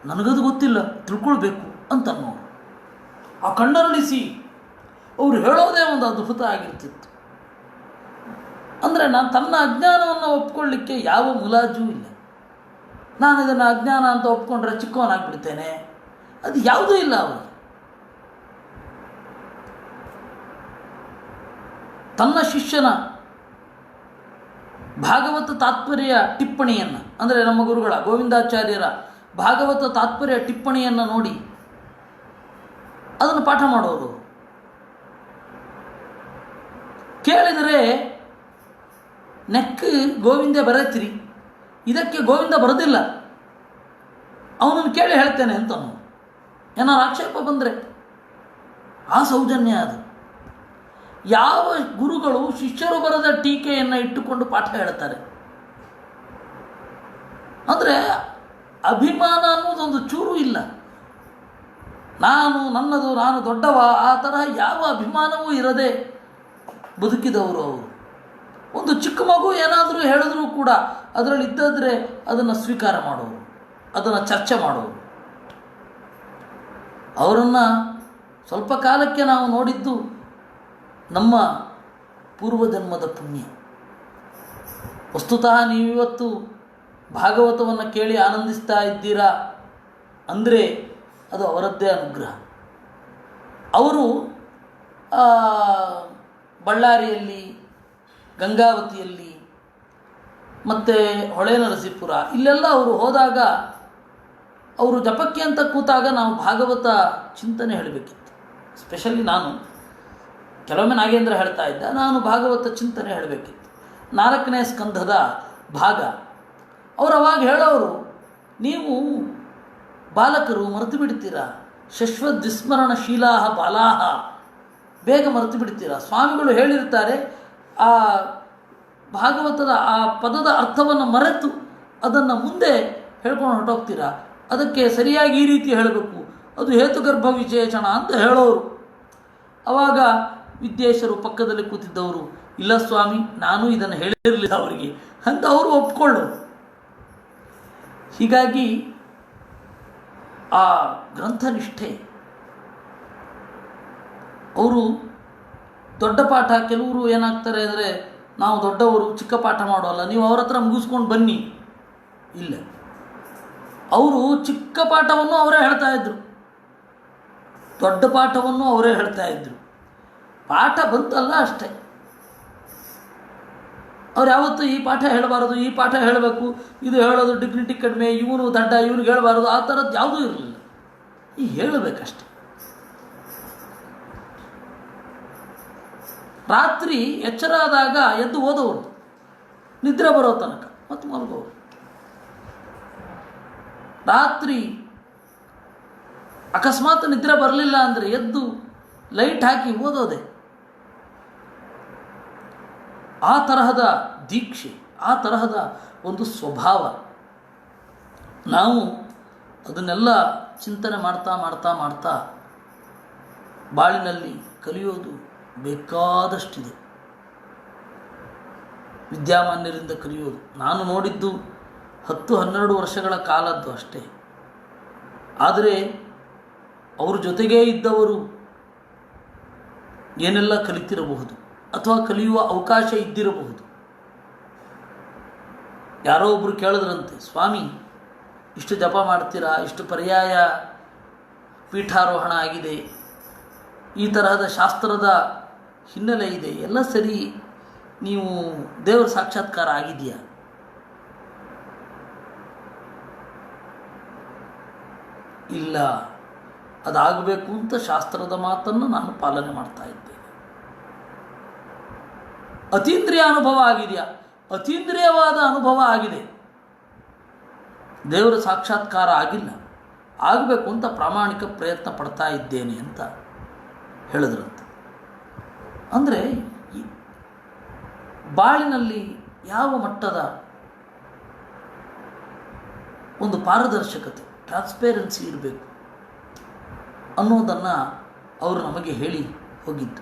A: ನನಗದು ಗೊತ್ತಿಲ್ಲ, ತಿಳ್ಕೊಳ್ಬೇಕು ಅಂತನ್ನೋ. ಆ ಕಣ್ಣರಳಿಸಿ ಅವರು ಹೇಳೋದೇ ಒಂದು ಅದ್ಭುತ ಆಗಿರ್ತಿತ್ತು. ಅಂದರೆ ನಾನು ತನ್ನ ಅಜ್ಞಾನವನ್ನು ಒಪ್ಕೊಳ್ಳಿಕ್ಕೆ ಯಾವ ಮುಲಾಜೂ ಇಲ್ಲ. ನಾನು ಇದನ್ನು ಅಜ್ಞಾನ ಅಂತ ಒಪ್ಕೊಂಡ್ರೆ ಚಿಕ್ಕವನಾಗ್ಬಿಡ್ತೇನೆ, ಅದು ಯಾವುದೂ ಇಲ್ಲ. ಅವರು ತನ್ನ ಶಿಷ್ಯನ ಭಾಗವತ ತಾತ್ಪರ್ಯ ಟಿಪ್ಪಣಿಯನ್ನು, ಅಂದರೆ ನಮ್ಮ ಗುರುಗಳ ಗೋವಿಂದಾಚಾರ್ಯರ ಭಾಗವತ ತಾತ್ಪರ್ಯ ಟಿಪ್ಪಣಿಯನ್ನು ನೋಡಿ ಅದನ್ನು ಪಾಠ ಮಾಡೋರು. ಕೇಳಿದರೆ ನೆಕ್ ಗೋವಿಂದ ಬರೆತ್ರಿ, ಇದಕ್ಕೆ ಗೋವಿಂದ ಬರೋದಿಲ್ಲ, ಅವನನ್ನು ಕೇಳಿ ಹೇಳ್ತೇನೆ ಅಂತನು. ಏನಾರು ಆಕ್ಷೇಪ ಬಂದರೆ ಆ ಸೌಜನ್ಯ ಅದು. ಯಾವ ಗುರುಗಳು ಶಿಷ್ಯರು ಬರೆದ ಟೀಕೆಯನ್ನು ಇಟ್ಟುಕೊಂಡು ಪಾಠ ಹೇಳ್ತಾರೆ? ಅಂದರೆ ಅಭಿಮಾನ ಅನ್ನೋದೊಂದು ಚೂರು ಇಲ್ಲ. ನನ್ನದು, ನಾನು ದೊಡ್ಡವ, ಆ ತರಹ ಯಾವ ಅಭಿಮಾನವೂ ಇರದೆ ಬದುಕಿದವರು ಅವರು. ಒಂದು ಚಿಕ್ಕ ಮಗು ಏನಾದರೂ ಹೇಳಿದ್ರೂ ಕೂಡ ಅದರಲ್ಲಿ ಇದ್ದದ್ರೆ ಅದನ್ನು ಸ್ವೀಕಾರ ಮಾಡೋರು, ಅದನ್ನು ಚರ್ಚೆ ಮಾಡೋರು. ಅವರನ್ನು ಸ್ವಲ್ಪ ಕಾಲಕ್ಕೆ ನಾವು ನೋಡಿದ್ದು ನಮ್ಮ ಪೂರ್ವಜನ್ಮದ ಪುಣ್ಯ. ವಸ್ತುತಃ ನೀವಿವತ್ತು ಭಾಗವತವನ್ನು ಕೇಳಿ ಆನಂದಿಸ್ತಾ ಇದ್ದೀರಾ ಅಂದರೆ ಅದು ಅವರದ್ದೇ ಅನುಗ್ರಹ. ಅವರು ಬಳ್ಳಾರಿಯಲ್ಲಿ, ಗಂಗಾವತಿಯಲ್ಲಿ ಮತ್ತು ಹೊಳೆನರಸೀಪುರ ಇಲ್ಲೆಲ್ಲ ಅವರು ಹೋದಾಗ, ಅವರು ಜಪಕ್ಕೆ ಅಂತ ಕೂತಾಗ ನಾವು ಭಾಗವತ ಚಿಂತನೆ ಹೇಳಬೇಕಿತ್ತು. ಸ್ಪೆಷಲಿ ನಾನು, ಕೆಲವೊಮ್ಮೆ ನಾಗೇಂದ್ರ ಹೇಳ್ತಾ ಇದ್ದ, ನಾನು ಭಾಗವತ ಚಿಂತನೆ ಹೇಳಬೇಕಿತ್ತು. 4ನೇ ಸ್ಕಂಧದ ಭಾಗ. ಅವರು ಅವಾಗ ಹೇಳೋರು, ನೀವು ಬಾಲಕರು ಮರೆತು ಬಿಡ್ತೀರಾ, ಶಶ್ವದ್ವಿಸ್ಮರಣಶೀಲಾ ಬಾಲಾಹ, ಬೇಗ ಮರೆತು ಬಿಡ್ತೀರಾ. ಸ್ವಾಮಿಗಳು ಹೇಳಿರ್ತಾರೆ, ಆ ಭಾಗವತದ ಆ ಪದದ ಅರ್ಥವನ್ನು ಮರೆತು ಅದನ್ನು ಮುಂದೆ ಹೇಳ್ಕೊಂಡು ಹೊರಟೋಗ್ತೀರಾ. ಅದಕ್ಕೆ ಸರಿಯಾಗಿ ಈ ರೀತಿ ಹೇಳಬೇಕು, ಅದು ಹೇತುಗರ್ಭ ವಿಶೇಷಣ ಅಂತ ಹೇಳೋರು. ಆವಾಗ ವಿದ್ಯೇಶರು ಪಕ್ಕದಲ್ಲಿ ಕೂತಿದ್ದವರು, ಇಲ್ಲ ಸ್ವಾಮಿ ನಾನು ಇದನ್ನು ಹೇಳಿರಲಿಲ್ಲ ಅವರಿಗೆ ಅಂತ ಅವರು ಒಪ್ಕೊಳ್ಳೋರು. ಹೀಗಾಗಿ ಆ ಗ್ರಂಥನಿಷ್ಠೆ, ಅವರು ದೊಡ್ಡ ಪಾಠ ಕೆಲವರು ಏನಾಗ್ತಾರೆ ಅಂದರೆ ನಾವು ದೊಡ್ಡವರು ಚಿಕ್ಕ ಪಾಠ ಮಾಡೋಲ್ಲ, ನೀವು ಅವ್ರ ಹತ್ರ ಮುಗಿಸ್ಕೊಂಡು ಬನ್ನಿ. ಇಲ್ಲ, ಅವರು ಚಿಕ್ಕ ಪಾಠವನ್ನು ಅವರೇ ಹೇಳ್ತಾ ಇದ್ರು, ದೊಡ್ಡ ಪಾಠವನ್ನು ಅವರೇ ಹೇಳ್ತಾ ಇದ್ರು. ಪಾಠ ಬಂತಲ್ಲ ಅಷ್ಟೇ. ಅವ್ರು ಯಾವತ್ತೂ ಈ ಪಾಠ ಹೇಳಬಾರದು, ಈ ಪಾಠ ಹೇಳಬೇಕು, ಇದು ಹೇಳೋದು ಡಿಗ್ನಿಟಿ ಕಡಿಮೆ, ಇವನು ದಡ್ಡ, ಇವನಿಗೆ ಹೇಳಬಾರದು, ಆ ಥರದ್ದು ಯಾವುದೂ ಇರಲಿಲ್ಲ. ಈ ಹೇಳಬೇಕಷ್ಟೆ. ರಾತ್ರಿ ಎಚ್ಚರ ಆದಾಗ ಎದ್ದು ಓದೋರು, ನಿದ್ರೆ ಬರೋ ತನಕ ಮತ್ತು ಮಲಗೋರು. ರಾತ್ರಿ ಅಕಸ್ಮಾತ್ ನಿದ್ರೆ ಬರಲಿಲ್ಲ ಅಂದರೆ ಎದ್ದು ಲೈಟ್ ಹಾಕಿ ಓದೋದೆ. ಆ ತರಹದ ದೀಕ್ಷೆ, ಆ ತರಹದ ಒಂದು ಸ್ವಭಾವ. ನಾವು ಅದನ್ನೆಲ್ಲ ಚಿಂತನೆ ಮಾಡ್ತಾ ಮಾಡ್ತಾ ಮಾಡ್ತಾ ಬಾಳಿನಲ್ಲಿ ಕಲಿಯೋದು ಬೇಕಾದಷ್ಟಿದೆ. ವಿದ್ಯಾಮಾನ್ಯರಿಂದ ಕಲಿಯೋದು ನಾನು ನೋಡಿದ್ದು 10-12 ವರ್ಷಗಳ ಕಾಲದ್ದು ಅಷ್ಟೇ. ಆದರೆ ಅವ್ರ ಜೊತೆಗೇ ಇದ್ದವರು ಏನೆಲ್ಲ ಕಲಿತಿರಬಹುದು ಅಥವಾ ಕಲಿಯುವ ಅವಕಾಶ ಇದ್ದಿರಬಹುದು. ಯಾರೋ ಒಬ್ಬರು ಕೇಳಿದ್ರಂತೆ, ಸ್ವಾಮಿ ಇಷ್ಟು ಜಪ ಮಾಡ್ತೀರಾ, ಇಷ್ಟು ಪರ್ಯಾಯ ಪೀಠಾರೋಹಣ ಆಗಿದೆ, ಈ ತರಹದ ಶಾಸ್ತ್ರದ ಹಿನ್ನೆಲೆ ಇದೆ, ಎಲ್ಲ ಸರಿ, ನೀವು ದೇವರ ಸಾಕ್ಷಾತ್ಕಾರ ಆಗಿದೆಯಾ? ಇಲ್ಲ, ಅದಾಗಬೇಕು ಅಂತ ಶಾಸ್ತ್ರದ ಮಾತನ್ನು ನಾನು ಪಾಲನೆ ಮಾಡ್ತಾ ಇದ್ದೇನೆ. ಅತೀಂದ್ರಿಯ ಅನುಭವ ಆಗಿದೆಯಾ? ಅತೀಂದ್ರಿಯವಾದ ಅನುಭವ ಆಗಿದೆ. ದೇವರ ಸಾಕ್ಷಾತ್ಕಾರ ಆಗಿಲ್ಲ, ಆಗಬೇಕು ಅಂತ ಪ್ರಾಮಾಣಿಕ ಪ್ರಯತ್ನ ಪಡ್ತಾ ಇದ್ದೇನೆ ಅಂತ ಹೇಳಿದ್ರಂತೆ. ಅಂದರೆ ಬಾಳಿನಲ್ಲಿ ಯಾವ ಮಟ್ಟದ ಒಂದು ಪಾರದರ್ಶಕತೆ, ಟ್ರಾನ್ಸ್ಪೇರೆನ್ಸಿ ಇರಬೇಕು ಅನ್ನೋದನ್ನು ಅವರು ನಮಗೆ ಹೇಳಿ ಹೋಗಿದ್ದು.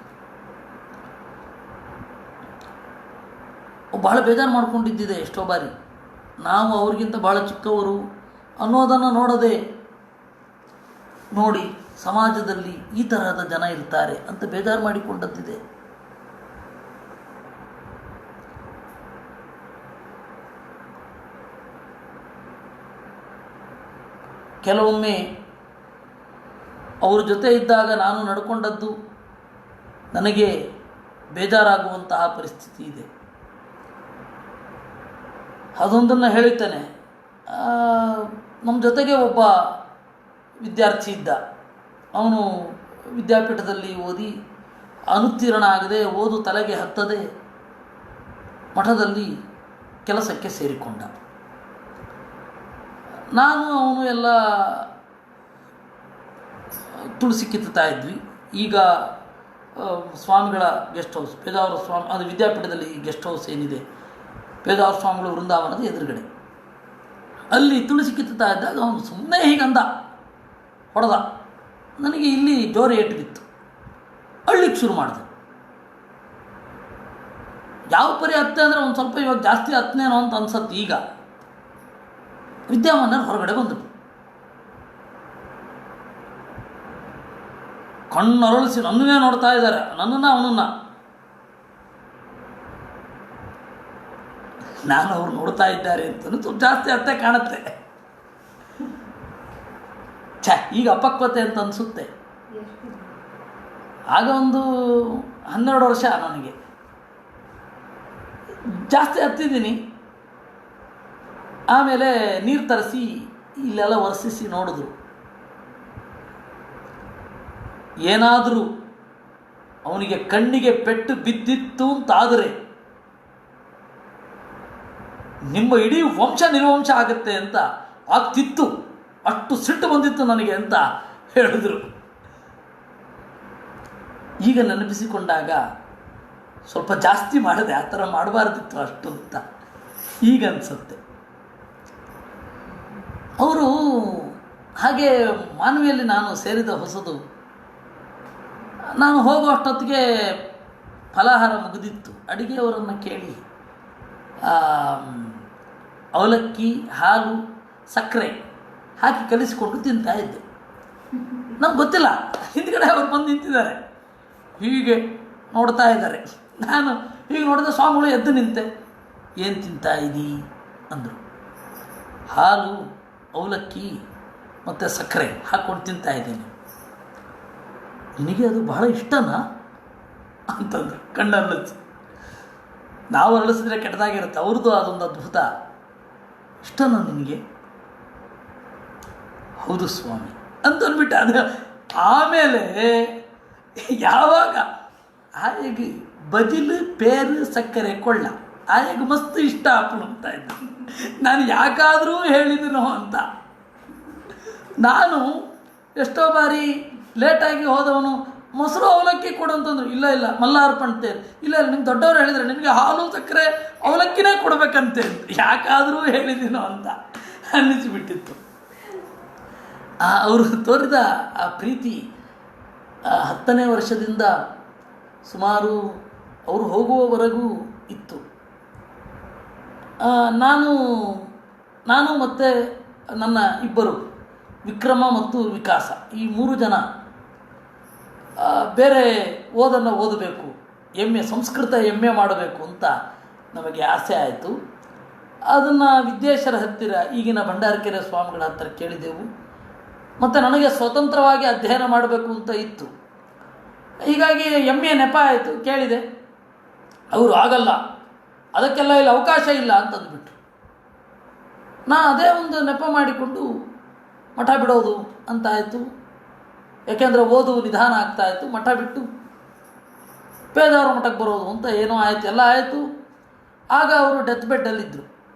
A: ಬಹಳ ಬೇಜಾರು ಮಾಡ್ಕೊಂಡಿದ್ದಿದೆ ಎಷ್ಟೋ ಬಾರಿ. ನಾವು ಅವ್ರಿಗಿಂತ ಬಹಳ ಚಿಕ್ಕವರು ಅನ್ನೋದನ್ನು ನೋಡಿ ಸಮಾಜದಲ್ಲಿ ಈ ತರಹದ ಜನ ಇರ್ತಾರೆ ಅಂತ ಬೇಜಾರು ಮಾಡಿಕೊಂಡದ್ದಿದೆ. ಕೆಲವೊಮ್ಮೆ ಅವ್ರ ಜೊತೆ ಇದ್ದಾಗ ನಾನು ನಡ್ಕೊಂಡದ್ದು ನನಗೆ ಬೇಜಾರಾಗುವಂತಹ ಪರಿಸ್ಥಿತಿ ಇದೆ. ಅದೊಂದನ್ನು ಹೇಳಿದ್ದೇನೆ. ನಮ್ಮ ಜೊತೆಗೆ ಒಬ್ಬ ವಿದ್ಯಾರ್ಥಿ ಇದ್ದ. ಅವನು ವಿದ್ಯಾಪೀಠದಲ್ಲಿ ಓದಿ ಅನುತ್ತೀರ್ಣ ಆಗದೆ, ಓದು ತಲೆಗೆ ಹತ್ತದೆ ಮಠದಲ್ಲಿ ಕೆಲಸಕ್ಕೆ ಸೇರಿಕೊಂಡ. ನಾನು ಅವನು ಎಲ್ಲ ತುಳಸಿ ಕಿತ್ತುತ್ತಾ ಇದ್ವಿ. ಈಗ ಸ್ವಾಮಿಗಳ ಗೆಸ್ಟ್ ಹೌಸ್, ಪೇಜಾವರ ಸ್ವಾಮಿ, ಅದು ವಿದ್ಯಾಪೀಠದಲ್ಲಿ ಗೆಸ್ಟ್ ಹೌಸ್ ಏನಿದೆ ಪೇಜಾವರ ಸ್ವಾಮಿಗಳ ವೃಂದಾವನದ ಎದುರುಗಡೆ, ಅಲ್ಲಿ ತುಳಸಿ ಕಿತ್ತುತ್ತಾ ಇದ್ದಾಗ ಅವನು ಸುಮ್ಮನೆ ಹೀಗಂದ, ಹೊಡೆದ. ನನಗೆ ಇಲ್ಲಿ ಜೋರು ಏಟು ಬಿತ್ತು, ಅಳ್ಳಿಕ್ಕೆ ಶುರು ಮಾಡಿದೆ. ಯಾವ ಪರಿ ಹತ್ತೆ ಅಂದರೆ ಒಂದು ಸ್ವಲ್ಪ ಇವಾಗ ಜಾಸ್ತಿ ಹತ್ತನೇನೋ ಅಂತ ಅನ್ಸತ್ತೆ. ಈಗ ವಿದ್ಯಾಮಾನ್ಯರು ಹೊರಗಡೆ ಬಂದರು. ಕಣ್ಣರಳಿಸಿ ನನ್ನನ್ನೇ ನೋಡ್ತಾ ಇದ್ದಾರೆ, ನನ್ನನ್ನು ಅವನನ್ನು. ನಾನು ಅವ್ರು ನೋಡ್ತಾ ಇದ್ದಾರೆ ಅಂತಲೂ ಸ್ವಲ್ಪ ಜಾಸ್ತಿ ಅತ್ತೆ ಕಾಣುತ್ತೆ. ಈಗ ಅಪಕ್ವತೆ ಅಂತ ಅನಿಸುತ್ತೆ. ಆಗ ಒಂದು 12 ವರ್ಷ ನನಗೆ. ಜಾಸ್ತಿ ಹತ್ತಿದ್ದೀನಿ. ಆಮೇಲೆ ನೀರು ತರಿಸಿ ಇಲ್ಲೆಲ್ಲ ಒರೆಸಿಸಿ ನೋಡಿದ್ರು. ಏನಾದರೂ ಅವನಿಗೆ ಕಣ್ಣಿಗೆ ಪೆಟ್ಟು ಬಿದ್ದಿತ್ತು ಅಂತಾದರೆ ನಿಮ್ಮ ಇಡೀ ವಂಶ ನಿರ್ವಂಶ ಆಗುತ್ತೆ ಅಂತ ಆಗ್ತಿತ್ತು, ಅಷ್ಟು ಸಿಟ್ಟು ಬಂದಿತ್ತು ನನಗೆ ಅಂತ ಹೇಳಿದ್ರು. ಈಗ ನೆನಪಿಸಿಕೊಂಡಾಗ ಸ್ವಲ್ಪ ಜಾಸ್ತಿ ಮಾಡಿದೆ, ಆ ಥರ ಮಾಡಬಾರ್ದಿತ್ತು ಅಷ್ಟು ಅಂತ ಈಗ ಅನಿಸುತ್ತೆ. ಅವರು ಹಾಗೆ ಮಾನವಿಯಲ್ಲಿ ನಾನು ಸೇರಿದ ಹೊಸದು. ನಾನು ಹೋಗೋ ಅಷ್ಟೊತ್ತಿಗೆ ಫಲಾಹಾರ ಮುಗಿದಿತ್ತು. ಅಡುಗೆಯವರನ್ನು ಕೇಳಿ ಅವಲಕ್ಕಿ, ಹಾಲು, ಸಕ್ಕರೆ ಹಾಕಿ ಕಲಿಸಿಕೊಂಡು ತಿಂತಾ ಇದ್ದೆ. ನಮ್ಗೆ ಗೊತ್ತಿಲ್ಲ, ಹಿಂದ್ಗಡೆ ಅವ್ರು ಬಂದು ನಿಂತಿದ್ದಾರೆ. ಹೀಗೆ ನೋಡ್ತಾ ಇದ್ದಾರೆ. ನಾನು ಹೀಗೆ ನೋಡಿದ ಸ್ವಾಮಿಗಳು ಎದ್ದು ನಿಂತೆ. ಏನು ತಿಂತಾ ಇದ್ದೀ ಅಂದರು. ಹಾಲು, ಅವಲಕ್ಕಿ ಮತ್ತು ಸಕ್ಕರೆ ಹಾಕ್ಕೊಂಡು ತಿಂತಾ ಇದ್ದೀನಿ. ನಿನಗೆ ಅದು ಬಹಳ ಇಷ್ಟನಾ ಅಂತಂದರು ಕಣ್ಣರಳಿಸಿ. ನಾವು ಅರಳಿಸಿದ್ರೆ ಕೆಟ್ಟದಾಗಿರುತ್ತೆ, ಅವ್ರದ್ದು ಅದೊಂದು ಅದ್ಭುತ. ಇಷ್ಟನಾ ನಿನಗೆ? ಹೌದು ಸ್ವಾಮಿ ಅಂತಂದ್ಬಿಟ್ಟು ಅದು. ಆಮೇಲೆ ಯಾವಾಗ ಆಯಗೆ ಬಜಿಲು ಪೇರು ಸಕ್ಕರೆ ಕೊಳ್ಳ ಆಯಗೆ ಮಸ್ತ್ ಇಷ್ಟ ಅಂತ ಇದ್ದ. ನಾನು ಯಾಕಾದರೂ ಹೇಳಿದನೋ ಅಂತ. ನಾನು ಎಷ್ಟೋ ಬಾರಿ ಲೇಟಾಗಿ ಹೋದವನು ಮೊಸರು ಅವಲಕ್ಕಿ ಕೊಡು ಅಂತಂದ್ರು. ಇಲ್ಲ ಇಲ್ಲ ಮಲ್ಲಾರ್ಪಣ್ತೇನೆ. ಇಲ್ಲ ಇಲ್ಲ ನಿಮ್ಗೆ ದೊಡ್ಡವರು ಹೇಳಿದರೆ ನಿನಗೆ ಹಾಲು ಸಕ್ಕರೆ ಅವಲಕ್ಕಿನೇ ಕೊಡಬೇಕಂತೆ. ಯಾಕಾದರೂ ಹೇಳಿದ್ದೀನೋ ಅಂತ ಅನ್ನಿಸಿಬಿಟ್ಟಿತ್ತು. ಅವರು ತೋರಿದ ಆ ಪ್ರೀತಿ 10ನೇ ವರ್ಷದಿಂದ ಸುಮಾರು ಅವರು ಹೋಗುವವರೆಗೂ ಇತ್ತು. ನಾನು ಮತ್ತು ನನ್ನ ಇಬ್ಬರು ವಿಕ್ರಮ ಮತ್ತು ವಿಕಾಸ, ಈ 3 ಜನ ಬೇರೆ ಓದನ್ನು ಓದಬೇಕು, ಸಂಸ್ಕೃತ MA ಮಾಡಬೇಕು ಅಂತ ನಮಗೆ ಆಸೆ ಆಯಿತು. ಅದನ್ನು ವಿದ್ಯೇಶ್ವರ ಹತ್ತಿರ, ಈಗಿನ ಭಂಡಾರಕೆರೆ ಸ್ವಾಮಿಗಳ ಹತ್ತಿರ ಕೇಳಿದೆವು. ಮತ್ತು ನನಗೆ ಸ್ವತಂತ್ರವಾಗಿ ಅಧ್ಯಯನ ಮಾಡಬೇಕು ಅಂತ ಇತ್ತು. ಹೀಗಾಗಿ MA ನೆಪ ಆಯಿತು. ಕೇಳಿದೆ, ಅವರು ಆಗಲ್ಲ, ಅದಕ್ಕೆಲ್ಲ ಇಲ್ಲಿ ಅವಕಾಶ ಇಲ್ಲ ಅಂತಂದುಬಿಟ್ರು. ಅದೇ ಒಂದು ನೆಪ ಮಾಡಿಕೊಂಡು ಮಠ ಬಿಡೋದು ಅಂತಾಯಿತು. ಯಾಕೆಂದರೆ ಓದು ನಿಧಾನ ಆಗ್ತಾಯಿತ್ತು. ಮಠ ಬಿಟ್ಟು ಪೇದವರ ಮಠಕ್ಕೆ ಬರೋದು ಅಂತ ಏನೋ ಆಯಿತು, ಎಲ್ಲ ಆಯಿತು. ಆಗ ಅವರು ಡೆತ್ ಬೆಡ್ಡಲ್ಲಿದ್ದರು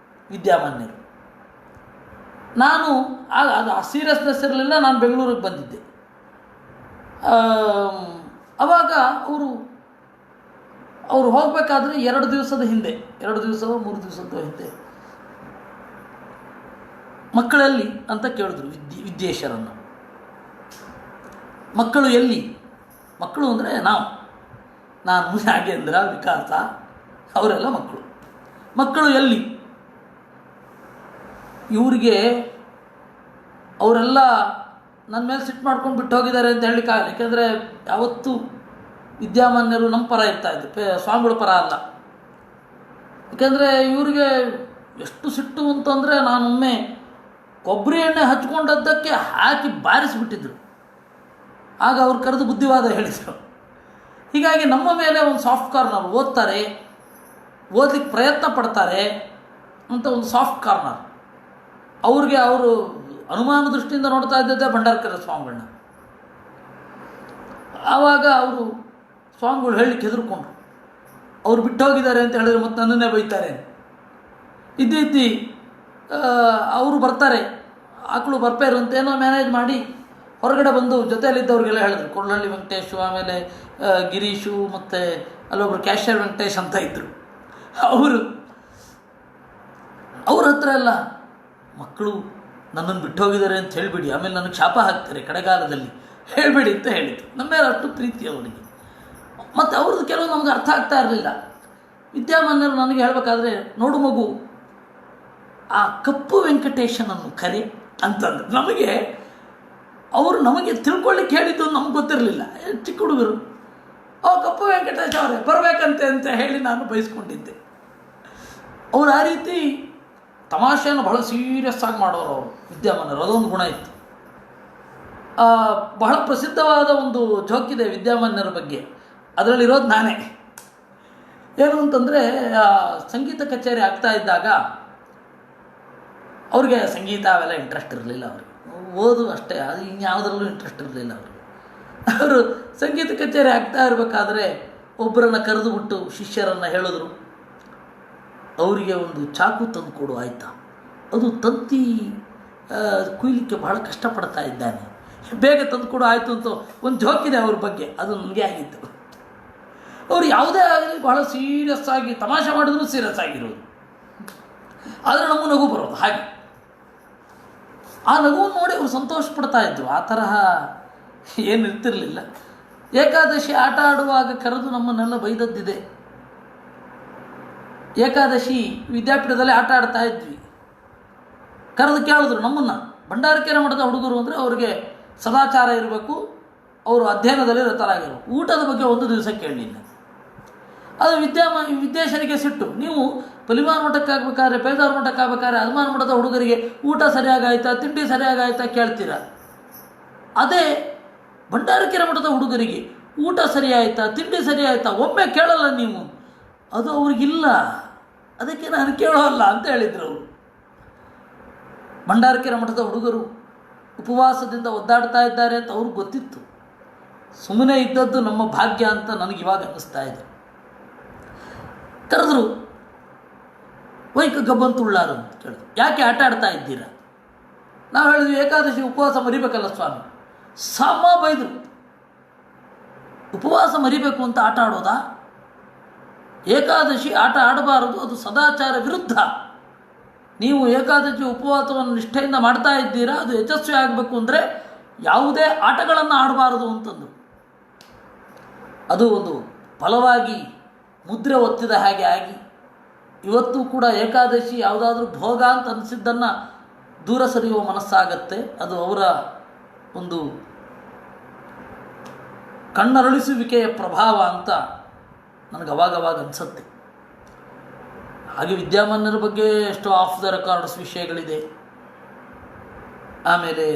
A: ವಿದ್ಯಾಮಾನ್ಯರು. ನಾನು ಅದು ಆ ಸೀರಿಯಸ್ನೆಸ್ ಇರಲಿಲ್ಲ. ನಾನು ಬೆಂಗಳೂರಿಗೆ ಬಂದಿದ್ದೆ. ಆವಾಗ ಅವರು ಹೋಗಬೇಕಾದ್ರೆ 2 ದಿವಸದ ಹಿಂದೆ, 2 ದಿವಸವೋ 3 ದಿವಸದ ಹಿಂದೆ ಮಕ್ಕಳಲ್ಲಿ ಅಂತ ಕೇಳಿದ್ರು ವಿದ್ಯೇಶ್ವರನ್ನು. ಮಕ್ಕಳು ಎಲ್ಲಿ? ಮಕ್ಕಳು ಅಂದರೆ ನಾನು ನಾಗೇಂದ್ರ, ವಿಕಾಸ ಅವರೆಲ್ಲ ಮಕ್ಕಳು ಎಲ್ಲಿ? ಇವರಿಗೆ ಅವರೆಲ್ಲ ನನ್ನ ಮೇಲೆ ಸಿಟ್ಟು ಮಾಡ್ಕೊಂಡು ಬಿಟ್ಟು ಹೋಗಿದ್ದಾರೆ ಅಂತ ಹೇಳಲಿಕ್ಕಾಗಲ್ಲ. ಯಾಕೆಂದರೆ ಯಾವತ್ತೂ ವಿದ್ಯಾಮಾನ್ಯರು ನಮ್ಮ ಪರ ಇರ್ತಾಯಿದ್ರು, ಸ್ವಾಮಿಗಳ ಪರ ಅಲ್ಲ. ಯಾಕೆಂದರೆ ಇವರಿಗೆ ಎಷ್ಟು ಸಿಟ್ಟು ಅಂತಂದರೆ, ನಾನೊಮ್ಮೆ ಕೊಬ್ಬರಿ ಎಣ್ಣೆ ಹಚ್ಕೊಂಡದ್ದಕ್ಕೆ ಹಾಕಿ ಬಾರಿಸಿಬಿಟ್ಟಿದ್ರು. ಆಗ ಅವ್ರು ಕರೆದು ಬುದ್ಧಿವಾದ ಹೇಳಿದರು. ಹೀಗಾಗಿ ನಮ್ಮ ಮೇಲೆ ಒಂದು ಸಾಫ್ಟ್ ಕಾರ್ನರ್, ಓದ್ತಾರೆ, ಓದಲಿಕ್ಕೆ ಪ್ರಯತ್ನ ಪಡ್ತಾರೆ ಅಂತ ಒಂದು ಸಾಫ್ಟ್ ಕಾರ್ನರ್. ಅವ್ರಿಗೆ ಅವರು ಅನುಮಾನ ದೃಷ್ಟಿಯಿಂದ ನೋಡ್ತಾ ಇದ್ದದ್ದೇ ಭಂಡಾರಕೆರೆ ಸ್ವಾಮಿಗಳನ್ನ. ಆವಾಗ ಅವರು ಸ್ವಾಮಿಗಳು ಹೇಳಲಿಕ್ಕೆ ಹೆದರ್ಕೊಂಡ್ರು. ಅವ್ರು ಬಿಟ್ಟು ಹೋಗಿದ್ದಾರೆ ಅಂತ ಹೇಳಿದ್ರೆ ಮತ್ತೆ ನನ್ನನ್ನೇ ಬೈತಾರೆ. ಇದ್ದಿ ಅವರು ಬರ್ತಾರೆ, ಆಕಳು ಬರ್ಪೇರು ಅಂತೇನೋ ಮ್ಯಾನೇಜ್ ಮಾಡಿ ಹೊರಗಡೆ ಬಂದು ಜೊತೆಯಲ್ಲಿದ್ದವ್ರಿಗೆಲ್ಲ ಹೇಳಿದ್ರು. ಕೊಳ್ಳಹಳ್ಳಿ ವೆಂಕಟೇಶು, ಆಮೇಲೆ ಗಿರೀಶು, ಮತ್ತು ಅಲ್ಲೊಬ್ಬರು ಕ್ಯಾಶಿಯರ್ ವೆಂಕಟೇಶ್ ಅಂತ ಇದ್ದರು. ಅವ್ರ ಹತ್ರ ಎಲ್ಲ ಮಕ್ಕಳು ನನ್ನನ್ನು ಬಿಟ್ಟು ಹೋಗಿದ್ದಾರೆ ಅಂತ ಹೇಳಿಬಿಡಿ, ಆಮೇಲೆ ನನಗೆ ಶಾಪ ಹಾಕ್ತಾರೆ ಕಡೆಗಾಲದಲ್ಲಿ, ಹೇಳಬೇಡಿ ಅಂತ ಹೇಳಿದ್ರು. ನಮ್ಮ ಮೇಲೆ ಅಷ್ಟು ಪ್ರೀತಿ ಅವರಿಗೆ. ಮತ್ತು ಅವ್ರದ್ದು ಕೆಲವು ನಮ್ಗೆ ಅರ್ಥ ಆಗ್ತಾ ಇರಲಿಲ್ಲ. ವಿದ್ಯಾಮಾನ್ಯರು ನನಗೆ ಹೇಳಬೇಕಾದ್ರೆ, ನೋಡು ಮಗು, ಆ ಕಪ್ಪು ವೆಂಕಟೇಶನನ್ನು ಕರೆ ಅಂತಂದ್ರು. ನಮಗೆ ತಿಳ್ಕೊಳ್ಳಿಕ್ಕೆ ಹೇಳಿದ್ದು ನಮ್ಗೆ ಗೊತ್ತಿರಲಿಲ್ಲ, ಚಿಕ್ಕ ಹುಡುಗರು. ಕಪ್ಪು ವೆಂಕಟೇಶ ಅವರೇ ಬರಬೇಕಂತೆ ಅಂತ ಹೇಳಿ ನಾನು ಬಯಸ್ಕೊಂಡಿದ್ದೆ. ಅವರು ಆ ರೀತಿ ತಮಾಷೆಯನ್ನು ಬಹಳ ಸೀರಿಯಸ್ ಆಗಿ ಮಾಡೋರು ಅವರು ವಿದ್ಯಾಮಾನ್ಯರು. ಅದೊಂದು ಗುಣ ಇತ್ತು. ಬಹಳ ಪ್ರಸಿದ್ಧವಾದ ಒಂದು ಜೋಕಿದೆ ವಿದ್ಯಾಮಾನ್ಯರ ಬಗ್ಗೆ. ಅದರಲ್ಲಿರೋದು ನಾನೇ. ಏನು ಅಂತಂದರೆ, ಸಂಗೀತ ಕಚೇರಿ ಆಗ್ತಾ ಇದ್ದಾಗ ಅವ್ರಿಗೆ ಸಂಗೀತ ಅವೆಲ್ಲ ಇಂಟ್ರೆಸ್ಟ್ ಇರಲಿಲ್ಲ. ಅವ್ರಿಗೆ ಓದು ಅಷ್ಟೇ, ಅದು ಇನ್ಯಾವುದರಲ್ಲೂ ಇಂಟ್ರೆಸ್ಟ್ ಇರಲಿಲ್ಲ ಅವ್ರಿಗೆ. ಅವರು ಸಂಗೀತ ಕಚೇರಿ ಆಗ್ತಾ ಇರಬೇಕಾದ್ರೆ ಒಬ್ಬರನ್ನು ಕರೆದುಬಿಟ್ಟು ಶಿಷ್ಯರನ್ನು ಹೇಳಿದ್ರು, ಅವರಿಗೆ ಒಂದು ಚಾಕು ತಂದು ಕೊಡು ಆಯಿತಾ, ಅದು ತಂತಿ ಕುಯ್ಲಿಕ್ಕೆ ಬಹಳ ಕಷ್ಟಪಡ್ತಾ ಇದ್ದಾನೆ, ಬೇಗ ತಂದು ಕೊಡು ಆಯಿತು ಅಂತ ಒಂದು ಜೋಕಿದೆ ಅವ್ರ ಬಗ್ಗೆ. ಅದು ನನಗೆ ಆಗಿತ್ತು. ಅವರು ಯಾವುದೇ ಆಗಲಿ ಬಹಳ ಸೀರಿಯಸ್ ಆಗಿ ತಮಾಷೆ ಮಾಡಿದ್ರು ಸೀರಿಯಸ್ ಆಗಿರೋದು, ಆದರೆ ನಮಗೂ ನಗು ಬರೋದು. ಹಾಗೆ ಆ ನಗುವನ್ನು ನೋಡಿ ಅವರು ಸಂತೋಷ ಪಡ್ತಾ ಇದ್ದರು. ಆ ತರಹ ಏನು ಇರ್ತಿರಲಿಲ್ಲ. ಏಕಾದಶಿ ಆಟ ಆಡುವಾಗ ಕರೆದು ನಮ್ಮನ್ನೆಲ್ಲ ಬೈದದ್ದಿದೆ. ಏಕಾದಶಿ ವಿದ್ಯಾಪೀಠದಲ್ಲಿ ಆಟ ಆಡ್ತಾ ಇದ್ವಿ. ಕರೆದು ಕೇಳಿದ್ರು ನಮ್ಮನ್ನು, ಭಂಡಾರಕೆರೆ ಮಠದ ಹುಡುಗರು ಅಂದರೆ ಅವ್ರಿಗೆ ಸದಾಚಾರ ಇರಬೇಕು, ಅವರು ಅಧ್ಯಯನದಲ್ಲಿ ರತರಾಗಿರಬೇಕು. ಊಟದ ಬಗ್ಗೆ ಒಂದು ದಿವಸ ಕೇಳಲಿಲ್ಲ. ಅದು ವಿದ್ಯಾಶರಿಗೆ ಸಿಟ್ಟು. ನೀವು ಪಲಿಮಾನ್ ಮಠಕ್ಕೆ ಆಗ್ಬೇಕಾದ್ರೆ, ಪೇಜಾರ್ ಮಠಕ್ಕೆ ಆಗ್ಬೇಕಾದ್ರೆ ಹನುಮಾನ್ ಮಠದ ಹುಡುಗರಿಗೆ ಊಟ ಸರಿಯಾಗಾಯ್ತಾ, ತಿಂಡಿ ಸರಿಯಾಗಾಯ್ತಾ ಕೇಳ್ತೀರ. ಅದೇ ಭಂಡಾರಕೆರೆ ಮಠದ ಹುಡುಗರಿಗೆ ಊಟ ಸರಿಯಾಯ್ತಾ, ತಿಂಡಿ ಸರಿಯಾಯ್ತಾ ಒಮ್ಮೆ ಕೇಳಲ್ಲ ನೀವು. ಅದು ಅವ್ರಿಗಿಲ್ಲ, ಅದಕ್ಕೆ ನಾನು ಕೇಳೋಲ್ಲ ಅಂತ ಹೇಳಿದರು ಅವರು. ಭಂಡಾರಕೆರೆ ಮಠದ ಹುಡುಗರು ಉಪವಾಸದಿಂದ ಒದ್ದಾಡ್ತಾ ಇದ್ದಾರೆ ಅಂತ ಅವ್ರಿಗೆ ಗೊತ್ತಿತ್ತು. ಸುಮ್ಮನೆ ಇದ್ದದ್ದು ನಮ್ಮ ಭಾಗ್ಯ ಅಂತ ನನಗೆ ಇವಾಗ ಅನ್ನಿಸ್ತಾ ಇದೆ. ಕರೆದ್ರು, ವೈಕ ಗಬ್ಬಂತುಳ್ಳಾರು ಅಂತ ಕೇಳಿದ್ರು. ಯಾಕೆ ಆಟ ಆಡ್ತಾ ಇದ್ದೀರಾ? ನಾವು ಹೇಳಿದ್ವಿ ಏಕಾದಶಿ ಉಪವಾಸ ಮರಿಬೇಕಲ್ಲ ಸ್ವಾಮಿ. ಸಮ ಬೈದರು. ಉಪವಾಸ ಮರಿಬೇಕು ಅಂತ ಆಟ ಆಡೋದಾ? ಏಕಾದಶಿ ಆಟ ಆಡಬಾರದು, ಅದು ಸದಾಚಾರ ವಿರುದ್ಧ. ನೀವು ಏಕಾದಶಿ ಉಪವಾಸವನ್ನು ನಿಷ್ಠೆಯಿಂದ ಮಾಡ್ತಾ ಇದ್ದೀರಾ, ಅದು ಯಶಸ್ವಿ ಆಗಬೇಕು ಅಂದರೆ ಯಾವುದೇ ಆಟಗಳನ್ನು ಆಡಬಾರದು ಅಂತಂದು. ಅದು ಒಂದು ಬಲವಾಗಿ ಮುದ್ರೆ ಒತ್ತಿದ ಹಾಗೆ ಆಗಿ ಇವತ್ತು ಕೂಡ ಏಕಾದಶಿ ಯಾವುದಾದ್ರೂ ಭೋಗ ಅಂತ ಅನಿಸಿದ್ದನ್ನು ದೂರ ಸರಿಯುವ ಮನಸ್ಸಾಗತ್ತೆ. ಅದು ಅವರ ಒಂದು ಕಣ್ಣರಳಿಸುವಿಕೆಯ ಪ್ರಭಾವ ಅಂತ ನನಗೆ ಅವಾಗವಾಗ ಅನಿಸುತ್ತೆ. ಹಾಗೆ ವಿದ್ಯಾಮಾನ್ಯರ ಬಗ್ಗೆ ಎಷ್ಟೋ ಆಫ್ ದ ರೆಕಾರ್ಡ್ಸ್ ವಿಷಯಗಳಿದೆ. ಆಮೇಲೆ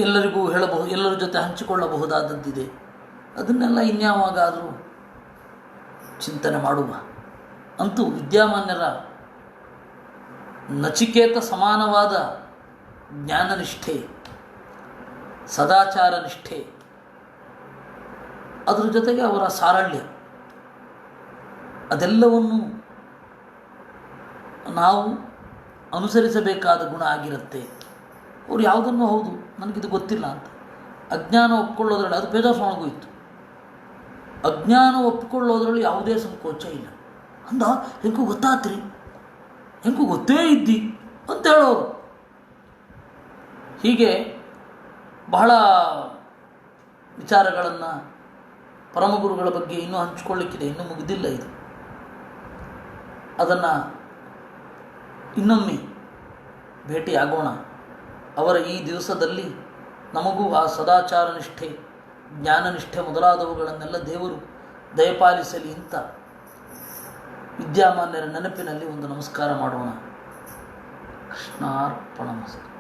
A: ಎಲ್ಲರಿಗೂ ಎಲ್ಲರ ಜೊತೆ ಹಂಚಿಕೊಳ್ಳಬಹುದಾದದ್ದಿದೆ. ಅದನ್ನೆಲ್ಲ ಇನ್ಯಾವಾಗಾದರೂ ಚಿಂತನೆ ಮಾಡುವ. ಅಂತೂ ವಿದ್ಯಾಮಾನ್ಯರ ನಚಿಕೇತ ಸಮಾನವಾದ ಜ್ಞಾನನಿಷ್ಠೆ, ಸದಾಚಾರ ನಿಷ್ಠೆ, ಅದರ ಜೊತೆಗೆ ಅವರ ಸಾರಳ್ಯ, ಅದೆಲ್ಲವನ್ನು ನಾವು ಅನುಸರಿಸಬೇಕಾದ ಗುಣ ಆಗಿರುತ್ತೆ. ಅವ್ರು ಯಾವುದನ್ನು ಹೌದು ನನಗಿದು ಗೊತ್ತಿಲ್ಲ ಅಂತ ಅಜ್ಞಾನ ಒಪ್ಪಿಕೊಳ್ಳೋದ್ರಲ್ಲಿ, ಅದು ಬೇಜಾರ್ಸ್ವಾಮಿಗೂ ಇತ್ತು. ಅಜ್ಞಾನ ಒಪ್ಪಿಕೊಳ್ಳೋದ್ರಲ್ಲಿ ಯಾವುದೇ ಸಂಕೋಚ ಇಲ್ಲ. ಅಂದ ಹೆಂಗೂ ಗೊತ್ತಾತ್ರಿ, ಹೆಂಗೂ ಗೊತ್ತೇ ಇದ್ದಿ ಅಂತ ಹೇಳೋರು. ಹೀಗೆ ಬಹಳ ವಿಚಾರಗಳನ್ನು ಪರಮಗುರುಗಳ ಬಗ್ಗೆ ಇನ್ನೂ ಹಂಚಿಕೊಳ್ಳಿಕ್ಕಿದೆ, ಇನ್ನೂ ಮುಗಿದಿಲ್ಲ ಇದು. ಅದನ್ನು ಇನ್ನೊಮ್ಮೆ ಭೇಟಿಯಾಗೋಣ. ಅವರ ಈ ದಿವಸದಲ್ಲಿ ನಮಗೂ ಆ ಸದಾಚಾರ ನಿಷ್ಠೆ, ಜ್ಞಾನನಿಷ್ಠೆ ಮೊದಲಾದವುಗಳನ್ನೆಲ್ಲ ದೇವರು ದಯಪಾಲಿಸಲಿ ಅಂತ ವಿದ್ಯಾಮಾನ್ಯರ ನೆನಪಿನಲ್ಲಿ ಒಂದು ನಮಸ್ಕಾರ ಮಾಡೋಣ. ಕೃಷ್ಣಾರ್ಪಣಮಸ್ತು.